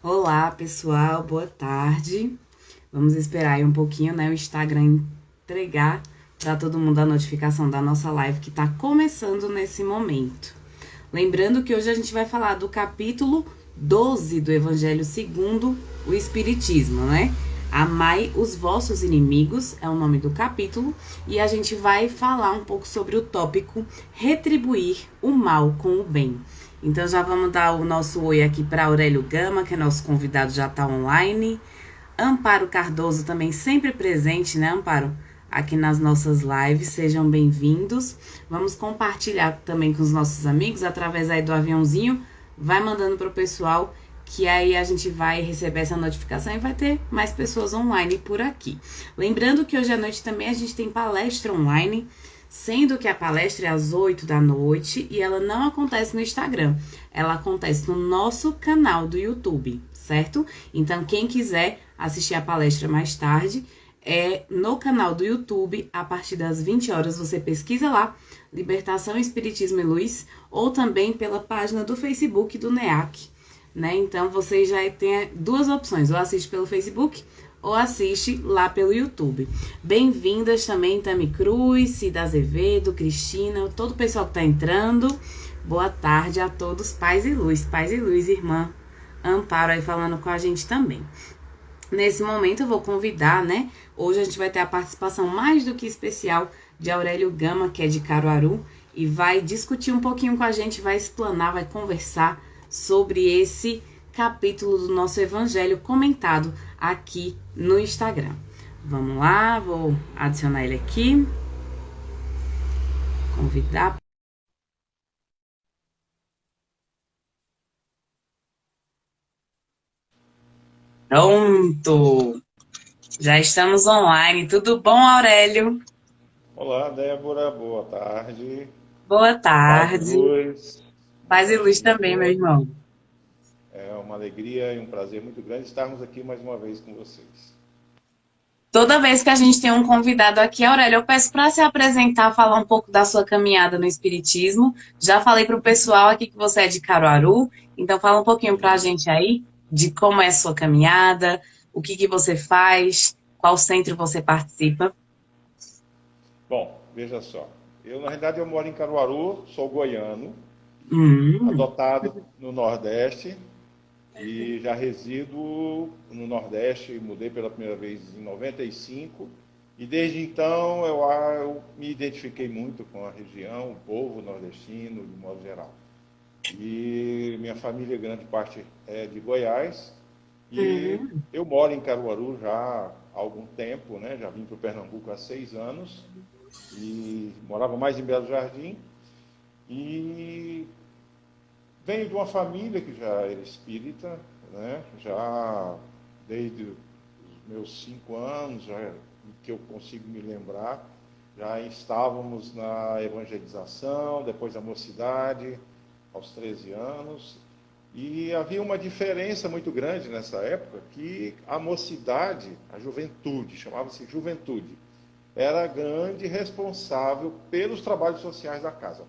Olá, pessoal, boa tarde. Vamos esperar aí um pouquinho, né, o Instagram entregar para todo mundo a notificação da nossa live que está começando nesse momento. Lembrando que hoje a gente vai falar do capítulo 12 do Evangelho segundo o Espiritismo, né? Amai os vossos inimigos é o nome do capítulo e a gente vai falar um pouco sobre o tópico retribuir o mal com o bem. Então já vamos dar o nosso oi aqui para Aurélio Gama, que é nosso convidado, já está online. Amparo Cardoso também sempre presente, né, Amparo? Aqui nas nossas lives, sejam bem-vindos. Vamos compartilhar também com os nossos amigos através aí do aviãozinho. Vai mandando para o pessoal que aí a gente vai receber essa notificação e vai ter mais pessoas online por aqui. Lembrando que hoje à noite também a gente tem palestra online, sendo que a palestra é às 8 da noite e ela não acontece no Instagram, ela acontece no nosso canal do YouTube, certo? Então, quem quiser assistir a palestra mais tarde, é no canal do YouTube, a partir das 20 horas, você pesquisa lá, Libertação, Espiritismo e Luz, ou também pela página do Facebook do NEAC, né? Então, você já tem duas opções, ou assiste pelo Facebook, ou assiste lá pelo YouTube. Bem-vindas também, Tami Cruz, Cida Azevedo, Cristina, todo o pessoal que está entrando. Boa tarde a todos, paz e luz, irmã Amparo aí falando com a gente também. Nesse momento eu vou convidar, né? Hoje a gente vai ter a participação mais do que especial de Aurélio Gama, que é de Caruaru, e vai discutir um pouquinho com a gente, vai explanar, vai conversar sobre esse capítulo do nosso evangelho comentado aqui no Instagram. Vamos lá, vou adicionar ele aqui. Convidar. Pronto! Já estamos online. Tudo bom, Aurélio? Olá, Débora, boa tarde. Boa Paz e tarde. luz. Paz e Bom luz dia a também, meu todos. irmão. É uma alegria e um prazer muito grande estarmos aqui mais uma vez com vocês. Toda vez que a gente tem um convidado aqui, Aurélio, eu peço para se apresentar, falar um pouco da sua caminhada no Espiritismo. Já falei para o pessoal aqui que você é de Caruaru, então fala um pouquinho para a Isso. gente aí de como é a sua caminhada, o que você faz, qual centro você participa. Bom, veja só. Na realidade, eu moro em Caruaru, sou goiano, Hum, adotado no Nordeste e já resido no Nordeste. Mudei pela primeira vez em 95 e desde então eu me identifiquei muito com a região, o povo nordestino, de modo geral. E minha família, grande parte é de Goiás. E hum, eu moro em Caruaru já há algum tempo, né? Já vim para o Pernambuco há 6 anos e morava mais em Belo Jardim. E venho de uma família que já era espírita, né? Já desde os meus 5 anos, já que eu consigo me lembrar, já estávamos na evangelização, depois da mocidade, aos 13 anos. E havia uma diferença muito grande nessa época, que a mocidade, a juventude, chamava-se juventude, era a grande responsável pelos trabalhos sociais da casa.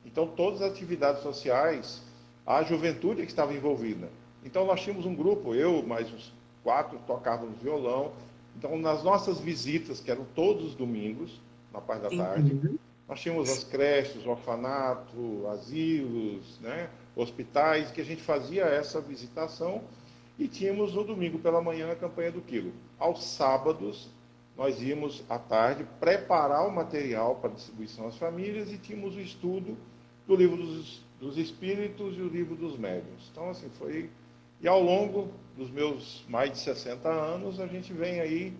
Então, todas as atividades sociais, a juventude é que estava envolvida. Então, nós tínhamos um grupo, eu mais uns 4 tocávamos violão. Então, nas nossas visitas, que eram todos os domingos, na parte da tarde, entendi. nós tínhamos as creches, orfanato, asilos, né, hospitais, que a gente fazia essa visitação e tínhamos no domingo pela manhã a campanha do quilo. Aos sábados, nós íamos à tarde preparar o material para distribuição às famílias e tínhamos o estudo do livro dos espíritos e o livro dos médiuns. Então, assim, foi. E ao longo dos meus mais de 60 anos, a gente vem aí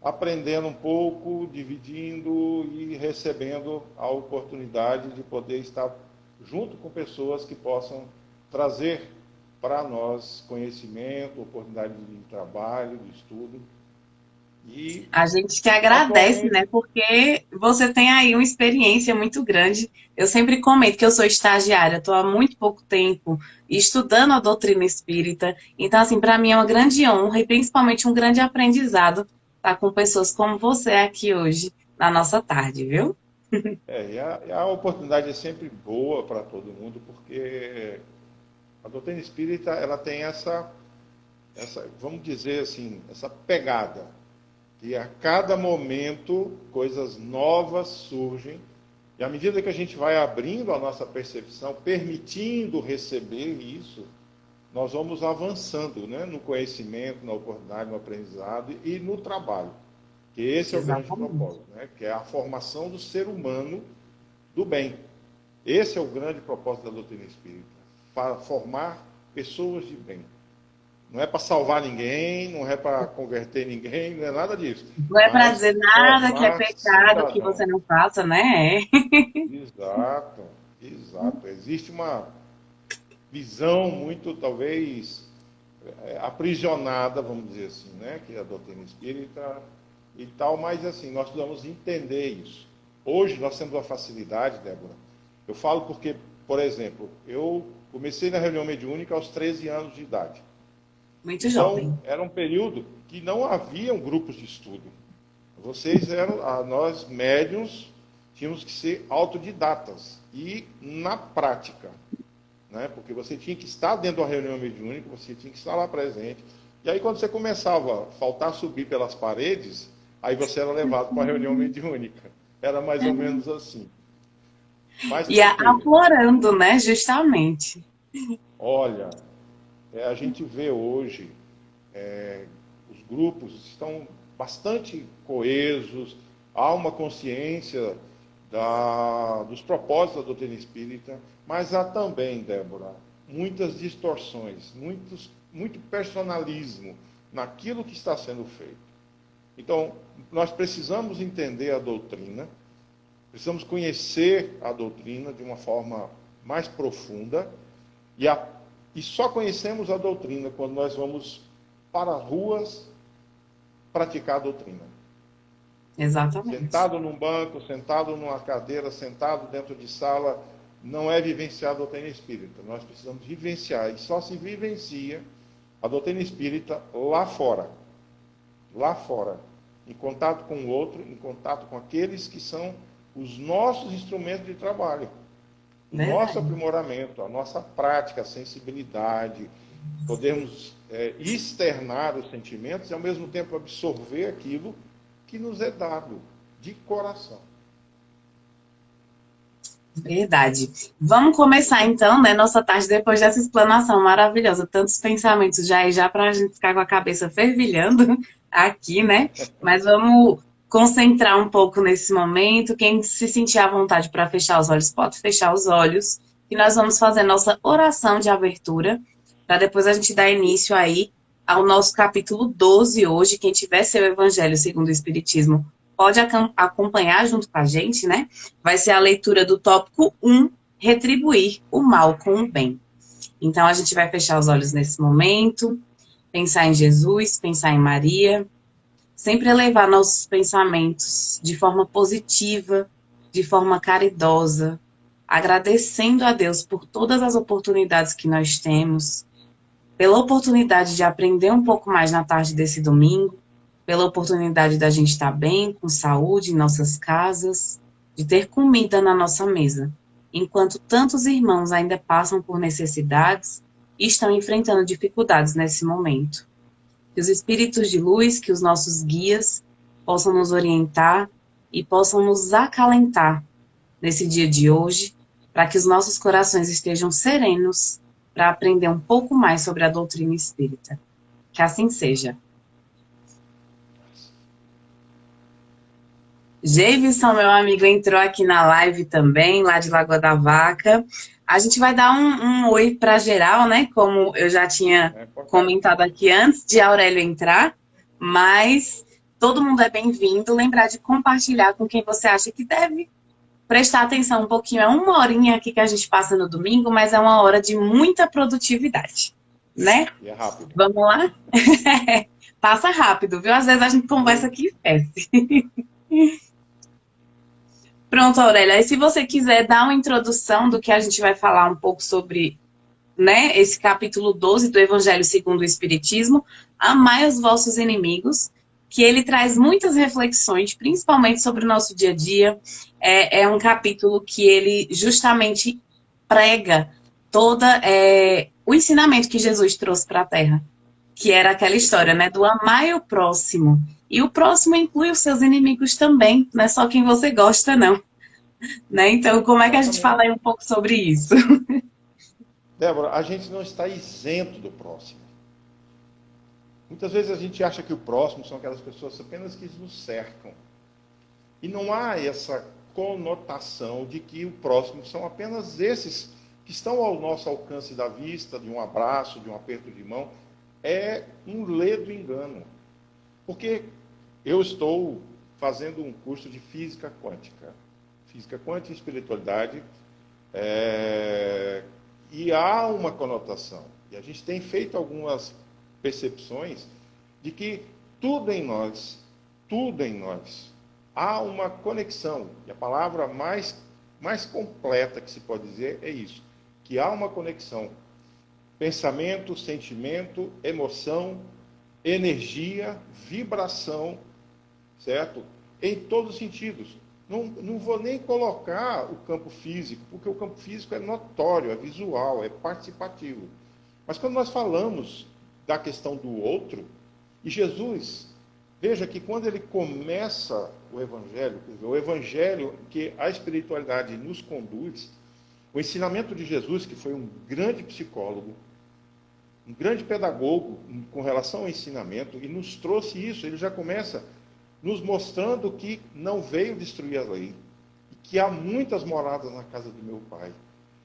aprendendo um pouco, dividindo e recebendo a oportunidade de poder estar junto com pessoas que possam trazer para nós conhecimento, oportunidade de trabalho, de estudo. E A gente que agradece, atualmente, né? Porque você tem aí uma experiência muito grande. Eu sempre comento que eu sou estagiária, estou há muito pouco tempo estudando a doutrina espírita. Então, assim, para mim é uma grande honra e principalmente um grande aprendizado estar com pessoas como você aqui hoje, na nossa tarde, viu? e a oportunidade é sempre boa para todo mundo, porque A doutrina espírita, ela tem essa, vamos dizer assim, essa pegada, que a cada momento coisas novas surgem, e à medida que a gente vai abrindo a nossa percepção, permitindo receber isso, nós vamos avançando, né, no conhecimento, na oportunidade, no aprendizado e no trabalho. Que esse é o grande propósito, né, que é a formação do ser humano do bem. Esse é o grande propósito da doutrina espírita, para formar pessoas de bem. Não é para salvar ninguém, não é para converter ninguém, não é nada disso. Não é para dizer nada que é formar pecado, cidadão. que você não faça, né? Exato, exato. Existe uma visão muito, talvez, aprisionada, vamos dizer assim, né? Que é a doutrina espírita e tal, mas assim, nós precisamos entender isso. Hoje nós temos uma facilidade, Débora. Eu falo porque, por exemplo, eu comecei na reunião mediúnica aos 13 anos de idade. Muito jovem. Então, era um período que não haviam grupos de estudo. Nós médiuns, tínhamos que ser autodidatas. E na prática, né? Porque você tinha que estar dentro da reunião mediúnica, você tinha que estar lá presente. E aí, quando você começava a faltar subir pelas paredes, aí você era levado para a reunião mediúnica. Era mais ou menos assim. Mas, E aflorando, né? Justamente. olha, a gente vê hoje, os grupos estão bastante coesos, há uma consciência dos propósitos da doutrina espírita, mas há também, Débora, muitas distorções, muito personalismo naquilo que está sendo feito. Então, nós precisamos entender a doutrina, precisamos conhecer a doutrina de uma forma mais profunda, e só conhecemos a doutrina quando nós vamos para as ruas praticar a doutrina. Exatamente. Sentado num banco, sentado numa cadeira, sentado dentro de sala, não é vivenciar a doutrina espírita. Nós precisamos vivenciar, e só se vivencia a doutrina espírita lá fora. Lá fora. Em contato com o outro, em contato com aqueles que são os nossos instrumentos de trabalho. O nosso aprimoramento, a nossa prática, a sensibilidade, podemos externar os sentimentos e, ao mesmo tempo, absorver aquilo que nos é dado de coração. Verdade. Vamos começar, então, né, nossa tarde, depois dessa explanação maravilhosa. Tantos pensamentos já para a gente ficar com a cabeça fervilhando aqui, né? Mas vamos concentrar um pouco nesse momento. Quem se sentir à vontade para fechar os olhos, pode fechar os olhos. E nós vamos fazer nossa oração de abertura, para depois a gente dar início aí ao nosso capítulo 12 hoje. Quem tiver seu Evangelho segundo o Espiritismo pode acompanhar junto com a gente, né? Vai ser a leitura do tópico 1, retribuir o mal com o bem. Então, a gente vai fechar os olhos nesse momento, pensar em Jesus, pensar em Maria, sempre elevar nossos pensamentos de forma positiva, de forma caridosa, agradecendo a Deus por todas as oportunidades que nós temos, pela oportunidade de aprender um pouco mais na tarde desse domingo, pela oportunidade da gente estar bem, com saúde em nossas casas, de ter comida na nossa mesa, enquanto tantos irmãos ainda passam por necessidades e estão enfrentando dificuldades nesse momento. Que os espíritos de luz, que os nossos guias possam nos orientar e possam nos acalentar nesse dia de hoje, para que os nossos corações estejam serenos para aprender um pouco mais sobre a doutrina espírita. Que assim seja. Geivson, meu amigo, entrou aqui na live também, lá de Lagoa da Vaca. A gente vai dar um oi para geral, né? Como eu já tinha comentado aqui antes de Aurélio entrar, mas todo mundo é bem-vindo. Lembrar de compartilhar com quem você acha que deve prestar atenção um pouquinho. É uma horinha aqui que a gente passa no domingo, mas é uma hora de muita produtividade, né? E é rápido. Vamos lá? Passa rápido, viu? Às vezes a gente conversa aqui e esquece. Pronto, Aurélia. E se você quiser dar uma introdução do que a gente vai falar um pouco sobre, né, esse capítulo 12 do Evangelho segundo o Espiritismo, Amai os vossos inimigos, que ele traz muitas reflexões, principalmente sobre o nosso dia a dia. É um capítulo que ele justamente prega toda o ensinamento que Jesus trouxe para a Terra, que era aquela história, né, do amar o próximo. E o próximo inclui os seus inimigos também, não é só quem você gosta, não. Né? Então, como é que a gente fala Exatamente. aí um pouco sobre isso? Débora, a gente não está isento do próximo. Muitas vezes a gente acha que o próximo são aquelas pessoas apenas que nos cercam. E não há essa conotação de que o próximo são apenas esses que estão ao nosso alcance da vista, de um abraço, de um aperto de mão. É um ledo engano. Porque eu estou fazendo um curso de física quântica. Física quântica e espiritualidade. E há uma conotação. E a gente tem feito algumas percepções de que tudo em nós, há uma conexão. E a palavra mais completa que se pode dizer é isso, que há uma conexão. Pensamento, sentimento, emoção, energia, vibração, certo? Em todos os sentidos. Não vou nem colocar o campo físico, porque o campo físico é notório, é visual, é participativo. Mas quando nós falamos da questão do outro, e Jesus, veja que quando ele começa o evangelho que a espiritualidade nos conduz, o ensinamento de Jesus, que foi um grande psicólogo, um grande pedagogo com relação ao ensinamento, e nos trouxe isso, ele já começa nos mostrando que não veio destruir a lei, e que há muitas moradas na casa do meu Pai,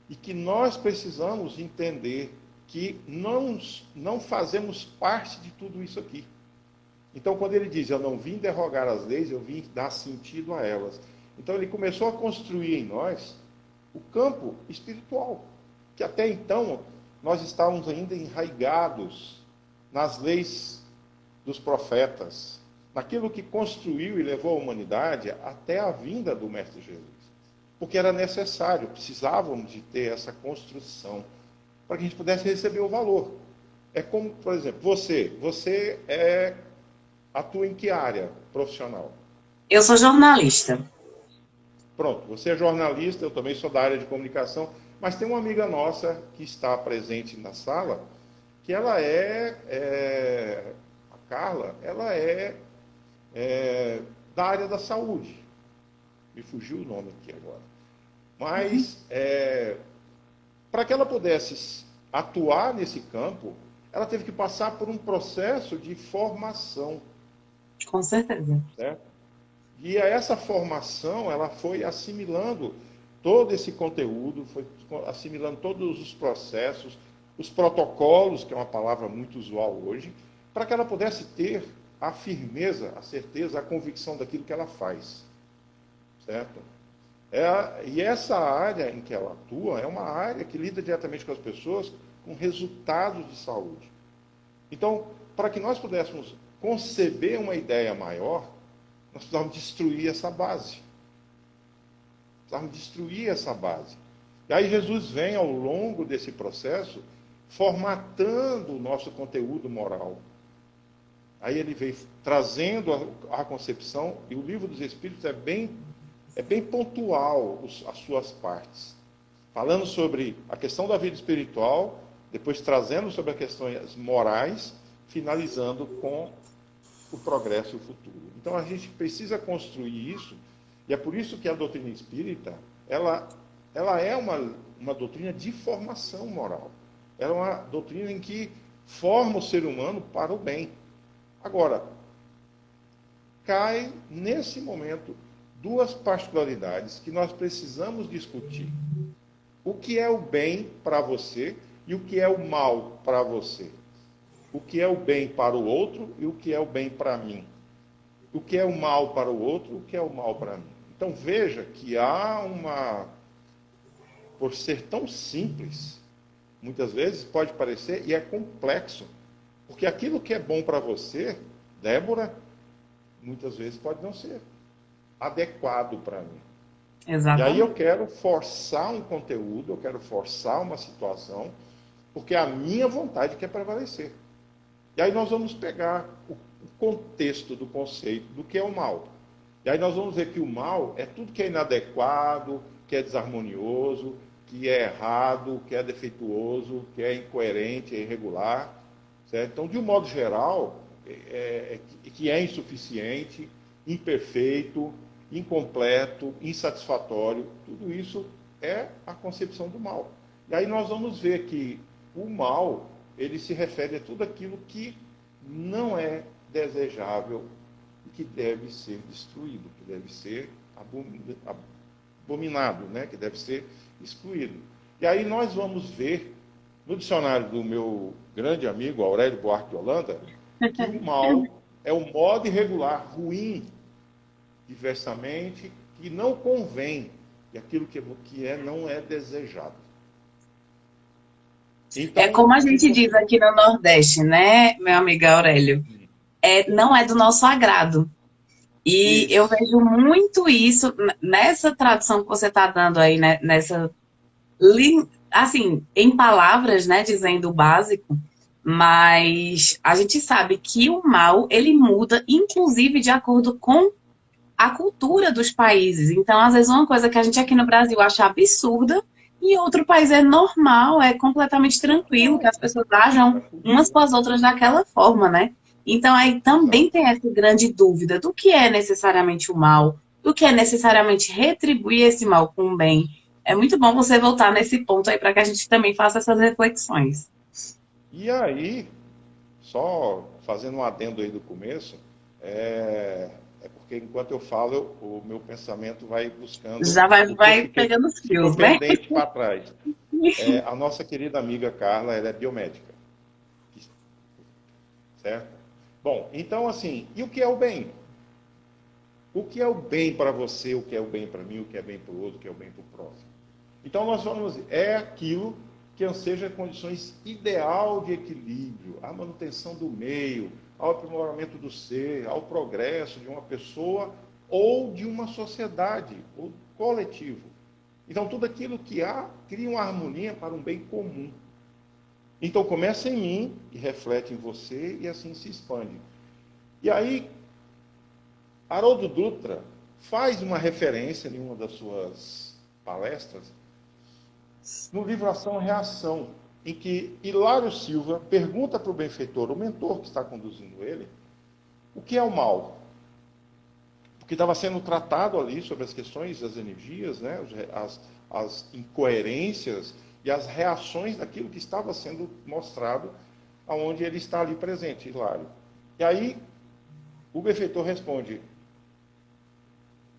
e que nós precisamos entender que não fazemos parte de tudo isso aqui. Então, quando ele diz, eu não vim derrogar as leis, eu vim dar sentido a elas. Então, ele começou a construir em nós o campo espiritual, que até então nós estávamos ainda enraigados nas leis dos profetas, naquilo que construiu e levou a humanidade até a vinda do Mestre Jesus. Porque era necessário, precisávamos de ter essa construção para que a gente pudesse receber o valor. É como, por exemplo, você atua em que área profissional? Eu sou jornalista. Pronto, você é jornalista, eu também sou da área de comunicação, mas tem uma amiga nossa que está presente na sala, que ela a Carla, ela é da área da saúde. Me fugiu o nome aqui agora. Mas, para que ela pudesse atuar nesse campo, ela teve que passar por um processo de formação. Com certeza. Certo? E essa formação, ela foi assimilando todo esse conteúdo, foi assimilando todos os processos, os protocolos, que é uma palavra muito usual hoje, para que ela pudesse ter a firmeza, a certeza, a convicção daquilo que ela faz. Certo? E essa área em que ela atua é uma área que lida diretamente com as pessoas com resultados de saúde. Então, para que nós pudéssemos conceber uma ideia maior, nós precisávamos destruir essa base. Precisávamos destruir essa base. E aí Jesus vem, ao longo desse processo, formatando o nosso conteúdo moral. Aí ele vem trazendo a concepção, e o Livro dos Espíritos é bem pontual as suas partes. Falando sobre a questão da vida espiritual, depois trazendo sobre as questões morais, finalizando com o progresso e o futuro. Então a gente precisa construir isso, e é por isso que a doutrina espírita, ela é uma doutrina de formação moral. Ela é uma doutrina em que forma o ser humano para o bem. Agora, cai nesse momento duas particularidades que nós precisamos discutir. O que é o bem para você e o que é o mal para você. O que é o bem para o outro e o que é o bem para mim. O que é o mal para o outro e o que é o mal para mim. Então veja que há por ser tão simples, muitas vezes pode parecer, e é complexo, porque aquilo que é bom para você, Débora, muitas vezes pode não ser adequado para mim. Exatamente. E aí eu quero forçar um conteúdo, eu quero forçar uma situação, porque a minha vontade quer prevalecer. E aí nós vamos pegar o contexto do conceito do que é o mal. E aí nós vamos ver que o mal é tudo que é inadequado, que é desarmonioso, que é errado, que é defeituoso, que é incoerente, é irregular. Certo? Então, de um modo geral, que é insuficiente, imperfeito, incompleto, insatisfatório, tudo isso é a concepção do mal. E aí nós vamos ver que o mal, ele se refere a tudo aquilo que não é desejável e que deve ser destruído, que deve ser abominado, né? Que deve ser excluído. E aí nós vamos ver, no dicionário do meu grande amigo Aurélio Buarque de Holanda, que o mal é o modo irregular, ruim, diversamente, que não convém, e aquilo que não é desejado. Então, é como a gente diz aqui no Nordeste, né, meu amigo Aurélio? Não é do nosso agrado. E isso. Eu vejo muito isso nessa tradução que você está dando aí, né, assim, em palavras, né, dizendo o básico, mas a gente sabe que o mal, ele muda, inclusive, de acordo com a cultura dos países. Então, às vezes, uma coisa que a gente aqui no Brasil acha absurda, em outro país é normal, é completamente tranquilo, que as pessoas ajam umas com as outras daquela forma, né? Então, aí também tem essa grande dúvida do que é necessariamente o mal, do que é necessariamente retribuir esse mal com o bem. É muito bom você voltar nesse ponto aí para que a gente também faça essas reflexões. E aí, só fazendo um adendo aí do começo, porque enquanto eu falo, o meu pensamento vai buscando... Já vai pegando os fios, né? Pendente para trás. A nossa querida amiga Carla, ela é biomédica. Certo? Bom, então assim, e o que é o bem? O que é o bem para você, o que é o bem para mim, o que é bem para o outro, o que é o bem para o próximo? Então nós vamos dizer, é aquilo que anseja condições ideal de equilíbrio, a manutenção do meio, ao aprimoramento do ser, ao progresso de uma pessoa ou de uma sociedade, ou coletivo. Então tudo aquilo que há cria uma harmonia para um bem comum. Então começa em mim e reflete em você e assim se expande. E aí, Haroldo Dutra faz uma referência em uma das suas palestras no livro Ação e Reação, em que Hilário Silva pergunta para o benfeitor, o mentor que está conduzindo ele, o que é o mal? Porque estava sendo tratado ali sobre as questões das energias, né, as incoerências e as reações daquilo que estava sendo mostrado, aonde ele está ali presente, Hilário. E aí, o benfeitor responde,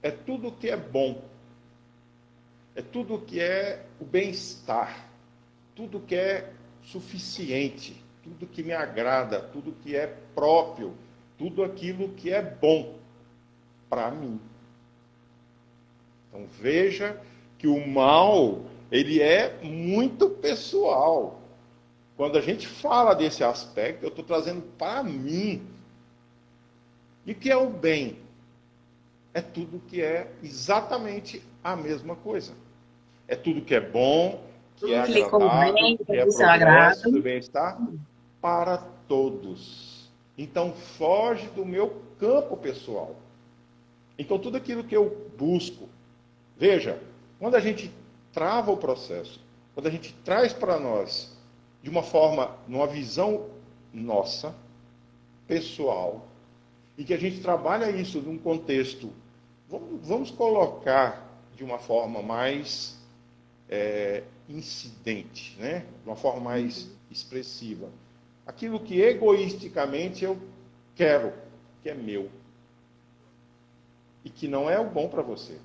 é tudo que é bom, é tudo que é o bem-estar, tudo que é suficiente, tudo que me agrada, tudo que é próprio, tudo aquilo que é bom para mim. Então veja que o mal, ele é muito pessoal. Quando a gente fala desse aspecto, eu estou trazendo para mim. E o que é o bem? É tudo que é exatamente a mesma coisa. É tudo que é bom, que é agradável, que é progresso, do bem-estar, para todos. Então foge do meu campo pessoal. Então tudo aquilo que eu busco, veja, quando a gente trava o processo, quando a gente traz para nós, de uma forma, numa visão nossa, pessoal, e que a gente trabalha isso num contexto, vamos colocar de uma forma mais incidente, né? De uma forma mais expressiva. Aquilo que egoisticamente eu quero, que é meu, e que não é o bom para você,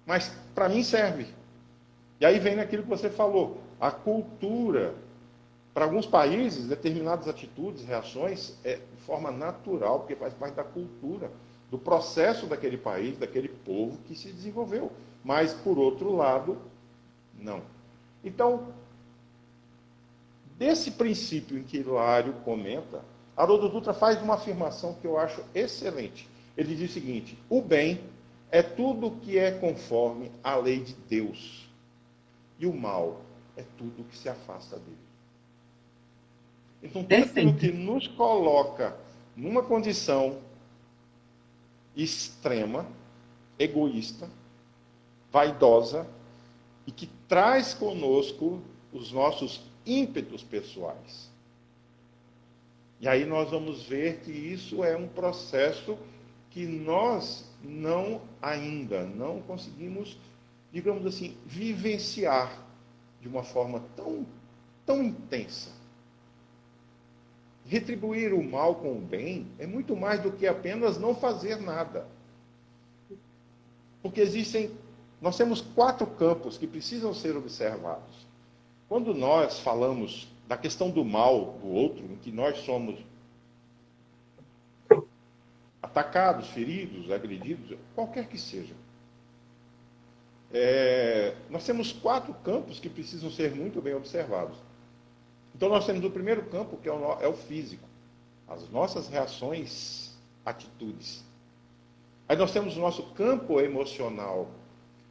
mas para mim serve. E aí vem naquilo que você falou, a cultura. Para alguns países, determinadas atitudes, reações, é de forma natural, porque faz parte da cultura, do processo daquele país, daquele povo que se desenvolveu. Mas, por outro lado, não. Então, desse princípio em que Hilário comenta, Haroldo Dutra faz uma afirmação que eu acho excelente. Ele diz o seguinte, o bem é tudo que é conforme à lei de Deus, e o mal é tudo que se afasta dele. Então, tudo aquilo que nos coloca numa condição extrema, egoísta, vaidosa, e que traz conosco os nossos ímpetos pessoais. E aí nós vamos ver que isso é um processo que nós ainda não conseguimos, digamos assim, vivenciar de uma forma tão intensa. Retribuir o mal com o bem é muito mais do que apenas não fazer nada. Porque nós temos 4 campos que precisam ser observados. Quando nós falamos da questão do mal do outro, em que nós somos atacados, feridos, agredidos, qualquer que seja, nós temos 4 campos que precisam ser muito bem observados. Então nós temos o primeiro campo, que é o físico, as nossas reações, atitudes. Aí nós temos o nosso campo emocional,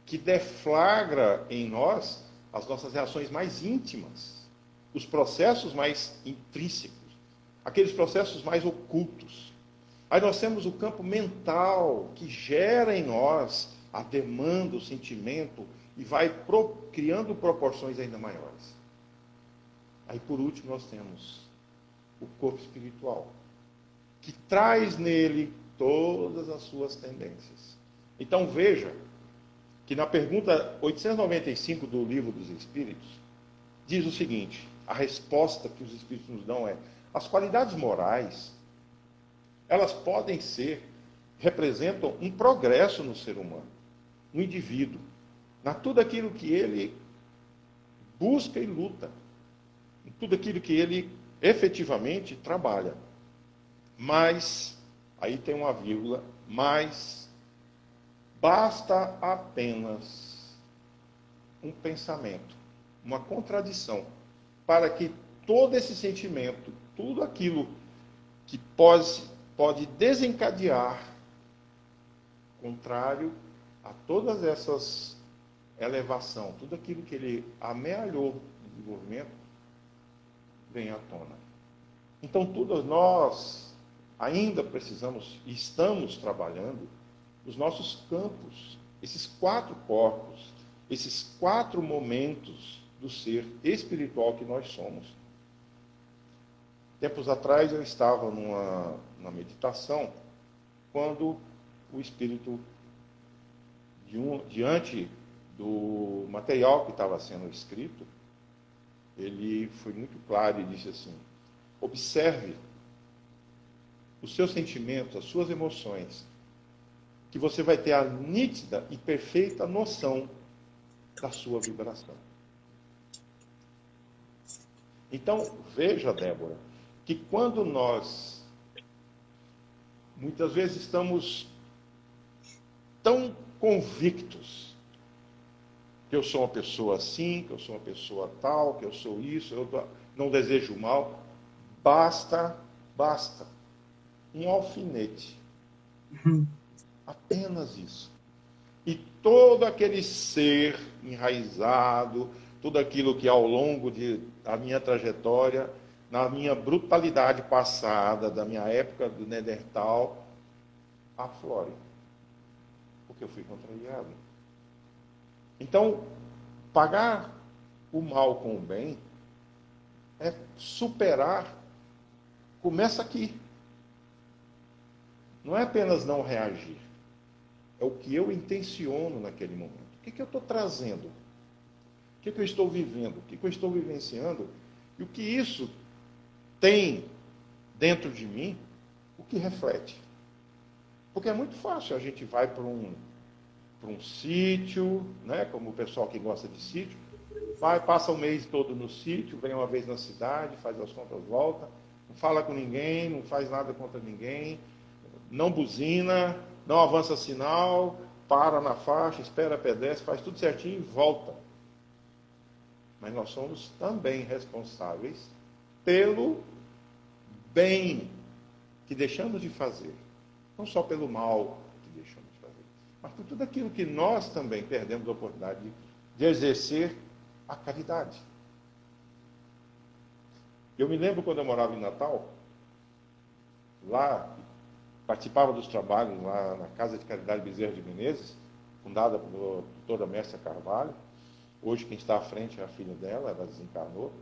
que deflagra em nós as nossas reações mais íntimas, os processos mais intrínsecos, aqueles processos mais ocultos. Aí nós temos o campo mental, que gera em nós a demanda, o sentimento, e vai criando proporções ainda maiores. Aí, por último, nós temos o corpo espiritual, que traz nele todas as suas tendências. Então, veja que na pergunta 895 do Livro dos Espíritos, diz o seguinte, a resposta que os Espíritos nos dão é: as qualidades morais, elas representam um progresso no ser humano, no indivíduo, na tudo aquilo que ele busca e luta, em tudo aquilo que ele efetivamente trabalha. Mas, aí tem uma vírgula, mas basta apenas um pensamento, uma contradição, para que todo esse sentimento, tudo aquilo que pode desencadear, contrário a todas essas elevação, tudo aquilo que ele amealhou no desenvolvimento, vem à tona. Então, todos nós ainda precisamos e estamos trabalhando os nossos campos, esses 4 corpos, esses 4 momentos do ser espiritual que nós somos. Tempos atrás eu estava numa meditação, quando o espírito, diante do material que estava sendo escrito, ele foi muito claro e disse assim: observe os seus sentimentos, as suas emoções, que você vai ter a nítida e perfeita noção da sua vibração. Então, veja, Débora, que quando nós, muitas vezes, estamos tão convictos que eu sou uma pessoa assim, que eu sou uma pessoa tal, que eu sou isso, eu não desejo mal, basta um alfinete. Apenas isso. E todo aquele ser enraizado, tudo aquilo que ao longo da minha trajetória, na minha brutalidade passada, da minha época do Neandertal, aflore. Porque eu fui contrariado. Então, pagar o mal com o bem é superar, começa aqui. Não é apenas não reagir. É o que eu intenciono naquele momento. O que eu estou trazendo? O que eu estou vivendo? O que eu estou vivenciando? E o que isso tem dentro de mim, o que reflete? Porque é muito fácil, a gente vai para um sítio, né, como o pessoal que gosta de sítio, passa o mês todo no sítio, vem uma vez na cidade, faz as contas, volta, não fala com ninguém, não faz nada contra ninguém, não buzina, não avança sinal, para na faixa, espera pedestre, faz tudo certinho e volta. Mas nós somos também responsáveis pelo bem que deixamos de fazer. Não só pelo mal que deixamos de fazer, mas por tudo aquilo que nós também perdemos a oportunidade de exercer a caridade. Eu me lembro quando eu morava em Natal, lá, participava dos trabalhos lá na Casa de Caridade Bezerra de Menezes, fundada pela doutora Mércia Carvalho, Hoje quem está à frente é a filha dela, ela desencarnou.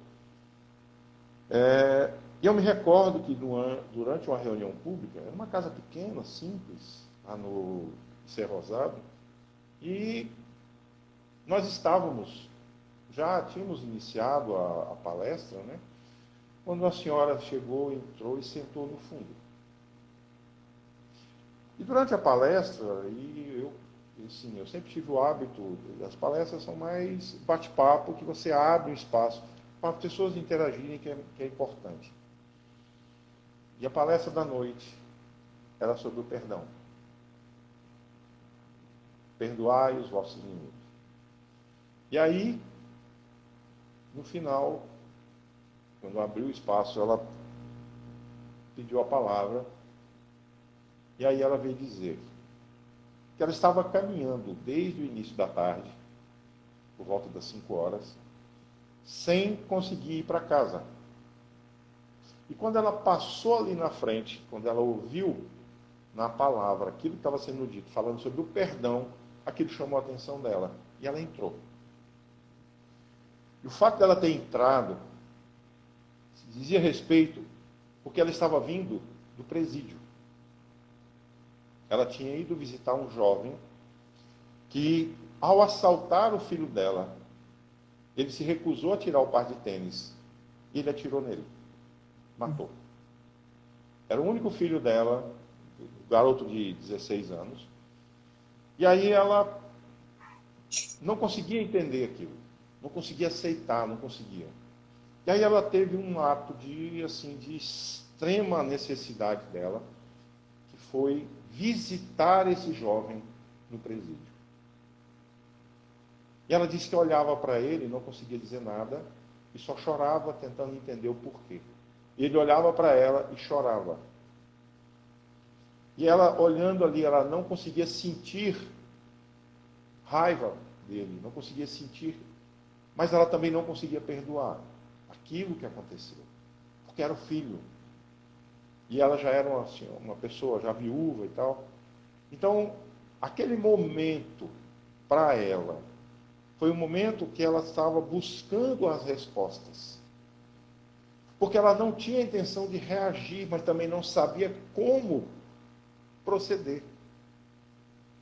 E eu me recordo que durante uma reunião pública, era uma casa pequena, simples, lá no Cerro Rosado, e nós já tínhamos iniciado a palestra, né? Quando a senhora chegou, entrou e sentou no fundo. E durante a palestra, eu sempre tive o hábito, as palestras são mais bate-papo, que você abre um espaço para as pessoas interagirem, que é importante. E a palestra da noite era sobre o perdão. Perdoai os vossos inimigos. E aí, no final, quando abriu o espaço, ela pediu a palavra, e aí ela veio dizer que ela estava caminhando desde o início da tarde, por volta das 5 horas, sem conseguir ir para casa. E quando ela passou ali na frente, quando ela ouviu na palavra aquilo que estava sendo dito, falando sobre o perdão, aquilo chamou a atenção dela. E ela entrou. E o fato dela ter entrado dizia respeito porque ela estava vindo do presídio. Ela tinha ido visitar um jovem que, ao assaltar o filho dela, ele se recusou a tirar o par de tênis e ele atirou nele. Matou. Era o único filho dela, garoto de 16 anos. E aí ela não conseguia entender aquilo. Não conseguia aceitar, não conseguia. E aí ela teve um ato de extrema necessidade dela, que foi visitar esse jovem no presídio. E ela disse que olhava para ele, não conseguia dizer nada, e só chorava tentando entender o porquê. E ele olhava para ela e chorava. E ela, olhando ali, ela não conseguia sentir raiva dele, não conseguia sentir, mas ela também não conseguia perdoar aquilo que aconteceu, porque era o filho. E ela já era uma pessoa já viúva e tal. Então, aquele momento, para ela, foi um momento que ela estava buscando as respostas. Porque ela não tinha a intenção de reagir, mas também não sabia como proceder.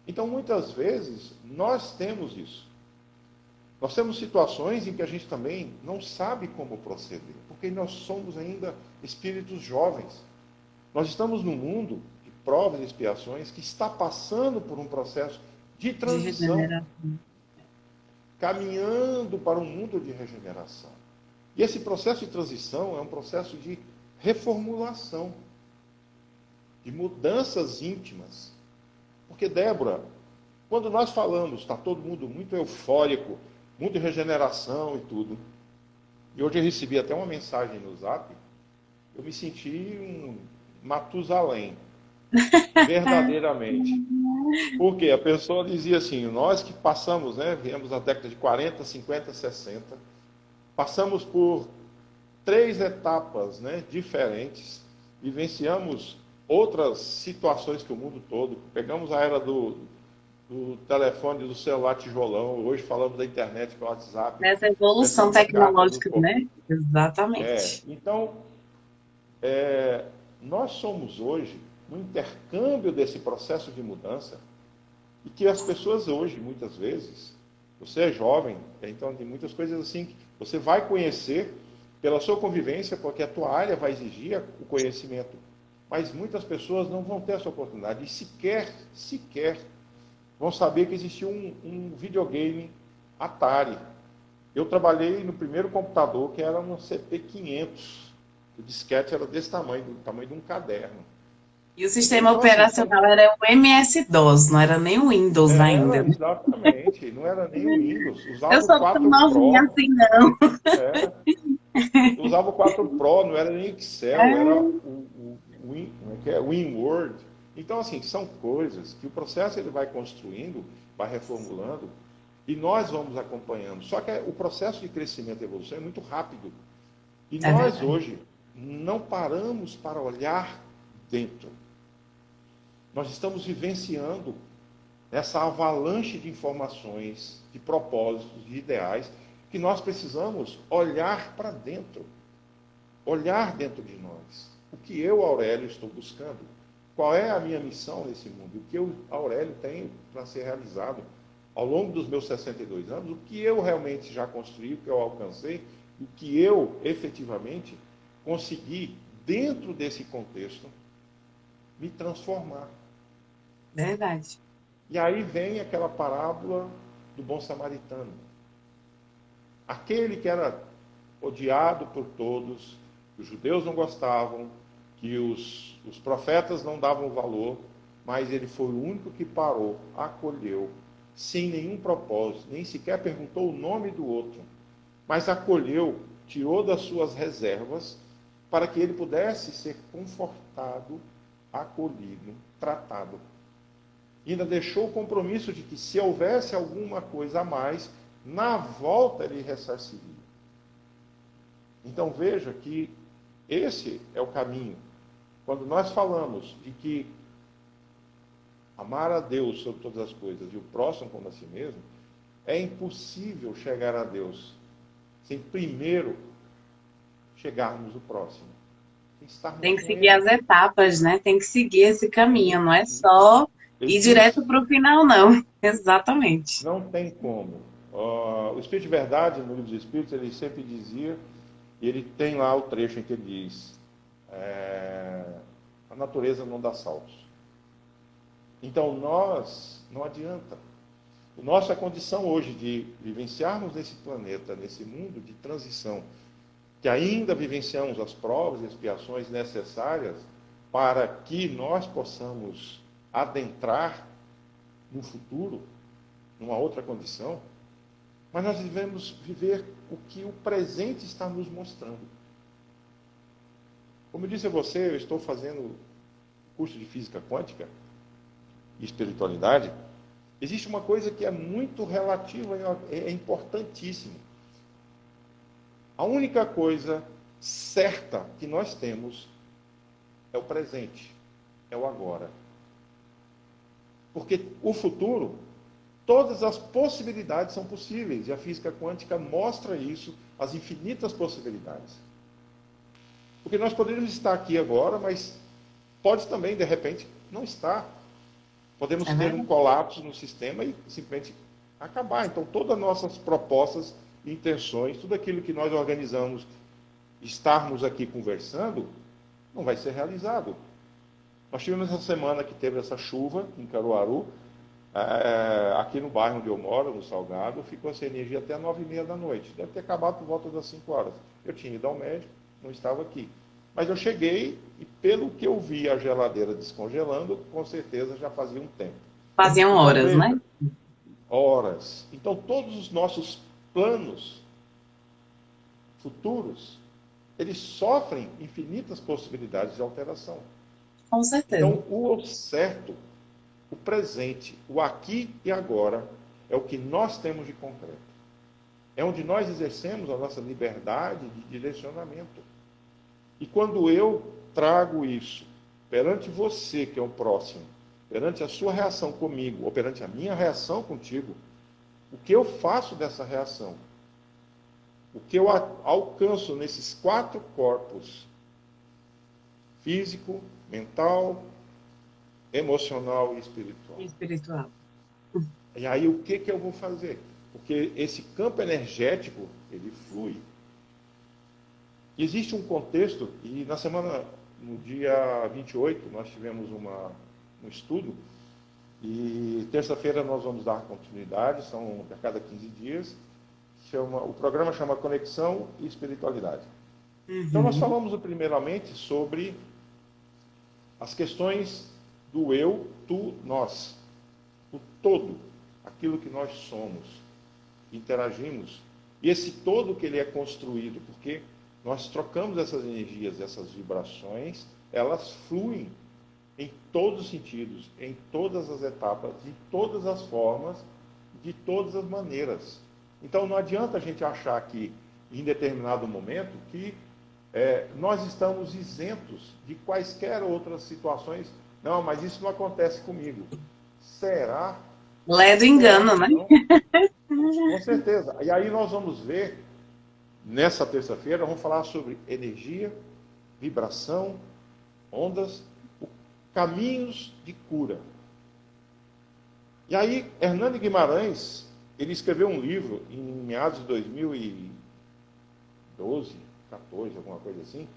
Então, muitas vezes, nós temos isso. Nós temos situações em que a gente também não sabe como proceder, porque nós somos ainda espíritos jovens. Nós estamos num mundo de provas e expiações que está passando por um processo de transição, caminhando para um mundo de regeneração. E esse processo de transição é um processo de reformulação, de mudanças íntimas. Porque, Débora, quando nós falamos, está todo mundo muito eufórico, muito regeneração e tudo. E hoje eu recebi até uma mensagem no Zap, eu me senti um Matusalém, verdadeiramente. Porque a pessoa dizia assim, nós que passamos, viemos da década de 40, 50, 60, passamos por 3 etapas diferentes, vivenciamos outras situações que o mundo todo, pegamos a era do telefone, do celular tijolão, hoje falamos da internet, com o WhatsApp. Nessa evolução tecnológica, né? Exatamente. Então, nós somos hoje no intercâmbio desse processo de mudança, e que as pessoas hoje, muitas vezes, você é jovem, então tem muitas coisas assim que você vai conhecer pela sua convivência, porque a tua área vai exigir o conhecimento. Mas muitas pessoas não vão ter essa oportunidade, e sequer vão saber que existia um videogame Atari. Eu trabalhei no primeiro computador, que era um CP500. O disquete era desse tamanho, do tamanho de um caderno. E o sistema operacional era o MS-DOS, não era nem o Windows ainda. Exatamente, não era nem o Windows. Usava eu sou tão novinha assim, não. Usava o 4 Pro, não era nem Excel, era o WinWord. Então, assim, são coisas que o processo ele vai construindo, vai reformulando, e nós vamos acompanhando. Só que o processo de crescimento e evolução é muito rápido. E nós, hoje, não paramos para olhar dentro. Nós estamos vivenciando nessa avalanche de informações, de propósitos, de ideais, que nós precisamos olhar para dentro, olhar dentro de nós. O que eu, Aurélio, estou buscando? Qual é a minha missão nesse mundo? O que eu, Aurélio, tenho para ser realizado ao longo dos meus 62 anos? O que eu realmente já construí, o que eu alcancei, o que eu, efetivamente, consegui, dentro desse contexto, me transformar. Verdade. E aí vem aquela parábola do bom samaritano. Aquele que era odiado por todos, que os judeus não gostavam, que os profetas não davam valor, mas ele foi o único que parou, acolheu, sem nenhum propósito, nem sequer perguntou o nome do outro, mas acolheu, tirou das suas reservas, para que ele pudesse ser confortado, acolhido, tratado. E ainda deixou o compromisso de que, se houvesse alguma coisa a mais, na volta ele ressarciria. Então veja que esse é o caminho. Quando nós falamos de que amar a Deus sobre todas as coisas e o próximo como a si mesmo, é impossível chegar a Deus sem primeiro chegarmos ao próximo. Tem que seguir as etapas, né? Tem que seguir esse caminho, não é só ir direto para o final, não. Exatamente. Não tem como. O Espírito de Verdade, no Livro dos Espíritos, ele sempre dizia, e ele tem lá o trecho em que ele diz, a natureza não dá saltos. Então nós, não adianta. A nossa condição hoje de vivenciarmos nesse planeta, nesse mundo de transição, que ainda vivenciamos as provas e expiações necessárias para que nós possamos adentrar no futuro, numa outra condição, mas nós devemos viver o que o presente está nos mostrando. Como eu disse a você, eu estou fazendo curso de Física Quântica e Espiritualidade. Existe uma coisa que é muito relativa, é importantíssima. A única coisa certa que nós temos é o presente, é o agora. Porque o futuro, todas as possibilidades são possíveis, e a física quântica mostra isso, as infinitas possibilidades. Porque nós poderíamos estar aqui agora, mas pode também, de repente, não estar. Podemos ter um colapso no sistema e simplesmente acabar. Então, todas as nossas propostas, intenções, tudo aquilo que nós organizamos, estarmos aqui conversando, não vai ser realizado. Nós tivemos essa semana que teve essa chuva em Caruaru, aqui no bairro onde eu moro, no Salgado, ficou sem energia até 9h30 da noite. Deve ter acabado por volta das 5 horas. Eu tinha ido ao médico, não estava aqui. Mas eu cheguei e, pelo que eu vi a geladeira descongelando, com certeza já fazia um tempo. Faziam horas, então, né? Horas. Então, todos os nossos planos futuros, eles sofrem infinitas possibilidades de alteração. Com certeza. Então, o certo, o presente, o aqui e agora, é o que nós temos de concreto. É onde nós exercemos a nossa liberdade de direcionamento. E quando eu trago isso perante você, que é o próximo, perante a sua reação comigo, ou perante a minha reação contigo, o que eu faço dessa reação? O que eu alcanço nesses 4 corpos, físico, mental, emocional e espiritual. Espiritual. E aí o que eu vou fazer? Porque esse campo energético, ele flui. Existe um contexto, e na semana, no dia 28, nós tivemos um estudo, e terça-feira nós vamos dar continuidade, são a cada 15 dias, o programa chama Conexão e Espiritualidade. Então nós falamos primeiramente sobre as questões do eu, tu, nós. O todo, aquilo que nós somos, interagimos. E esse todo que ele é construído, porque nós trocamos essas energias, essas vibrações, elas fluem em todos os sentidos, em todas as etapas, de todas as formas, de todas as maneiras. Então não adianta a gente achar que, em determinado momento, que nós estamos isentos de quaisquer outras situações. Não, mas isso não acontece comigo. Será? Lé do engano, né? Então, com certeza. E aí nós vamos ver, nessa terça-feira, vamos falar sobre energia, vibração, ondas, caminhos de cura. E aí, Hernani Guimarães, ele escreveu um livro em meados de 2012, 14, alguma coisa assim,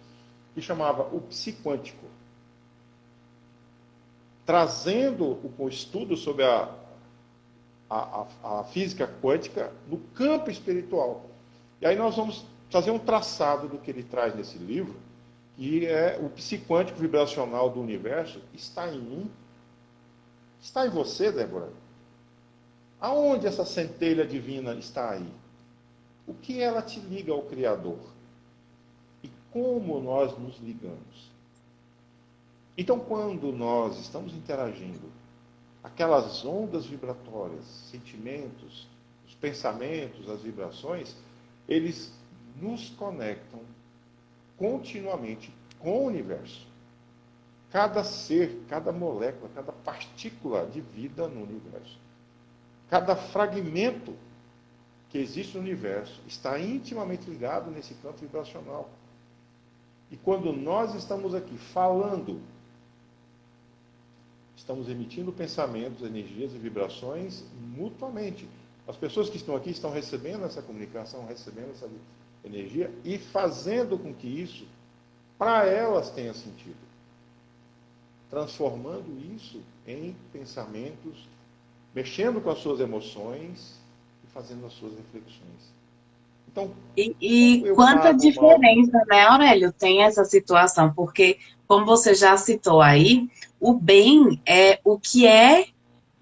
que chamava O Psiquântico, trazendo o estudo sobre a física quântica no campo espiritual. E aí nós vamos fazer um traçado do que ele traz nesse livro, que é o psiquântico vibracional do universo. Está em mim? Está em você, Débora? Aonde essa centelha divina está aí? O que ela te liga ao Criador? E como nós nos ligamos? Então, quando nós estamos interagindo, aquelas ondas vibratórias, sentimentos, os pensamentos, as vibrações, eles nos conectam continuamente com o universo. Cada ser, cada molécula, cada partícula de vida no universo, cada fragmento que existe no universo está intimamente ligado nesse campo vibracional. E quando nós estamos aqui falando, estamos emitindo pensamentos, energias e vibrações mutuamente. As pessoas que estão aqui estão recebendo essa comunicação, recebendo essa energia e fazendo com que isso, para elas, tenha sentido. Transformando isso em pensamentos, mexendo com as suas emoções e fazendo as suas reflexões. Então, E quanta diferença, né, Aurélio, tem essa situação, porque, como você já citou aí, o bem é o que é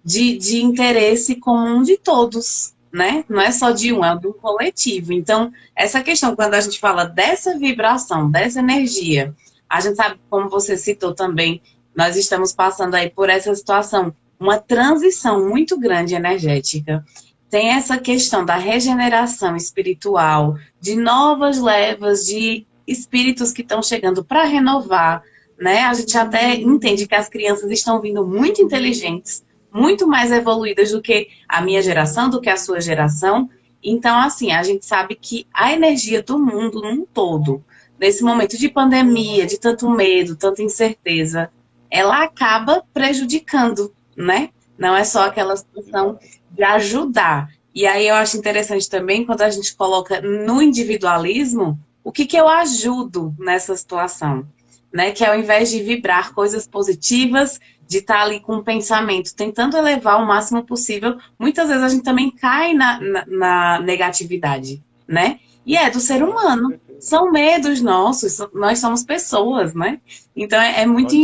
de interesse comum de todos, né? Não é só de um, é do coletivo. Então, essa questão, quando a gente fala dessa vibração, dessa energia, a gente sabe, como você citou também, nós estamos passando aí por essa situação, uma transição muito grande energética. Tem essa questão da regeneração espiritual, de novas levas de espíritos que estão chegando para renovar, né? A gente até entende que as crianças estão vindo muito inteligentes, muito mais evoluídas do que a minha geração, do que a sua geração. Então, assim, a gente sabe que a energia do mundo num todo, nesse momento de pandemia, de tanto medo, tanta incerteza, ela acaba prejudicando, né? Não é só aquela situação de ajudar. E aí eu acho interessante também quando a gente coloca no individualismo, o que que eu ajudo nessa situação, né? Que ao invés de vibrar coisas positivas, de estar ali com um pensamento, tentando elevar o máximo possível, muitas vezes a gente também cai na negatividade, né? E é do ser humano. São medos nossos, nós somos pessoas, né? Então é muito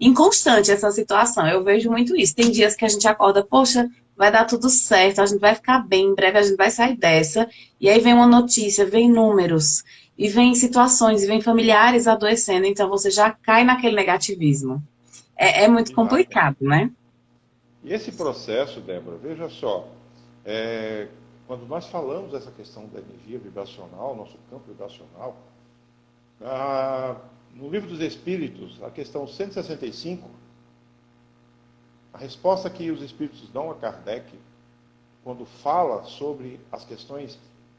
inconstante essa situação. Eu vejo muito isso. Tem dias que a gente acorda, poxa, vai dar tudo certo, a gente vai ficar bem, em breve a gente vai sair dessa. E aí vem uma notícia, vem números, e vem situações, e vem familiares adoecendo, então você já cai naquele negativismo. É muito complicado, Exatamente. né? E esse processo, Débora, veja só, quando nós falamos dessa questão da energia vibracional, nosso campo vibracional, no Livro dos Espíritos, a questão 165, a resposta que os Espíritos dão a Kardec, quando fala sobre as questões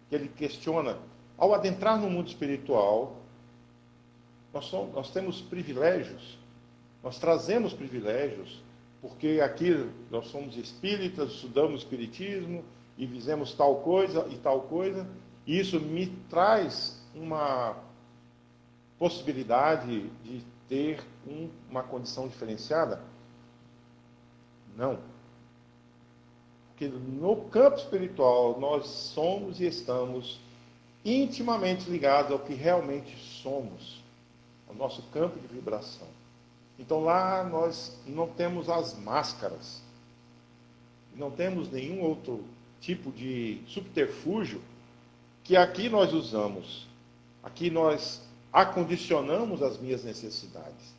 que ele questiona, ao adentrar no mundo espiritual, nós temos privilégios, nós trazemos privilégios, porque aqui nós somos espíritas, estudamos espiritismo e fizemos tal coisa e tal coisa, e isso me traz uma possibilidade de ter uma condição diferenciada? Não. Porque no campo espiritual nós somos e estamos intimamente ligados ao que realmente somos, ao nosso campo de vibração. Então lá nós não temos as máscaras, não temos nenhum outro tipo de subterfúgio que aqui nós usamos. Aqui nós acondicionamos as minhas necessidades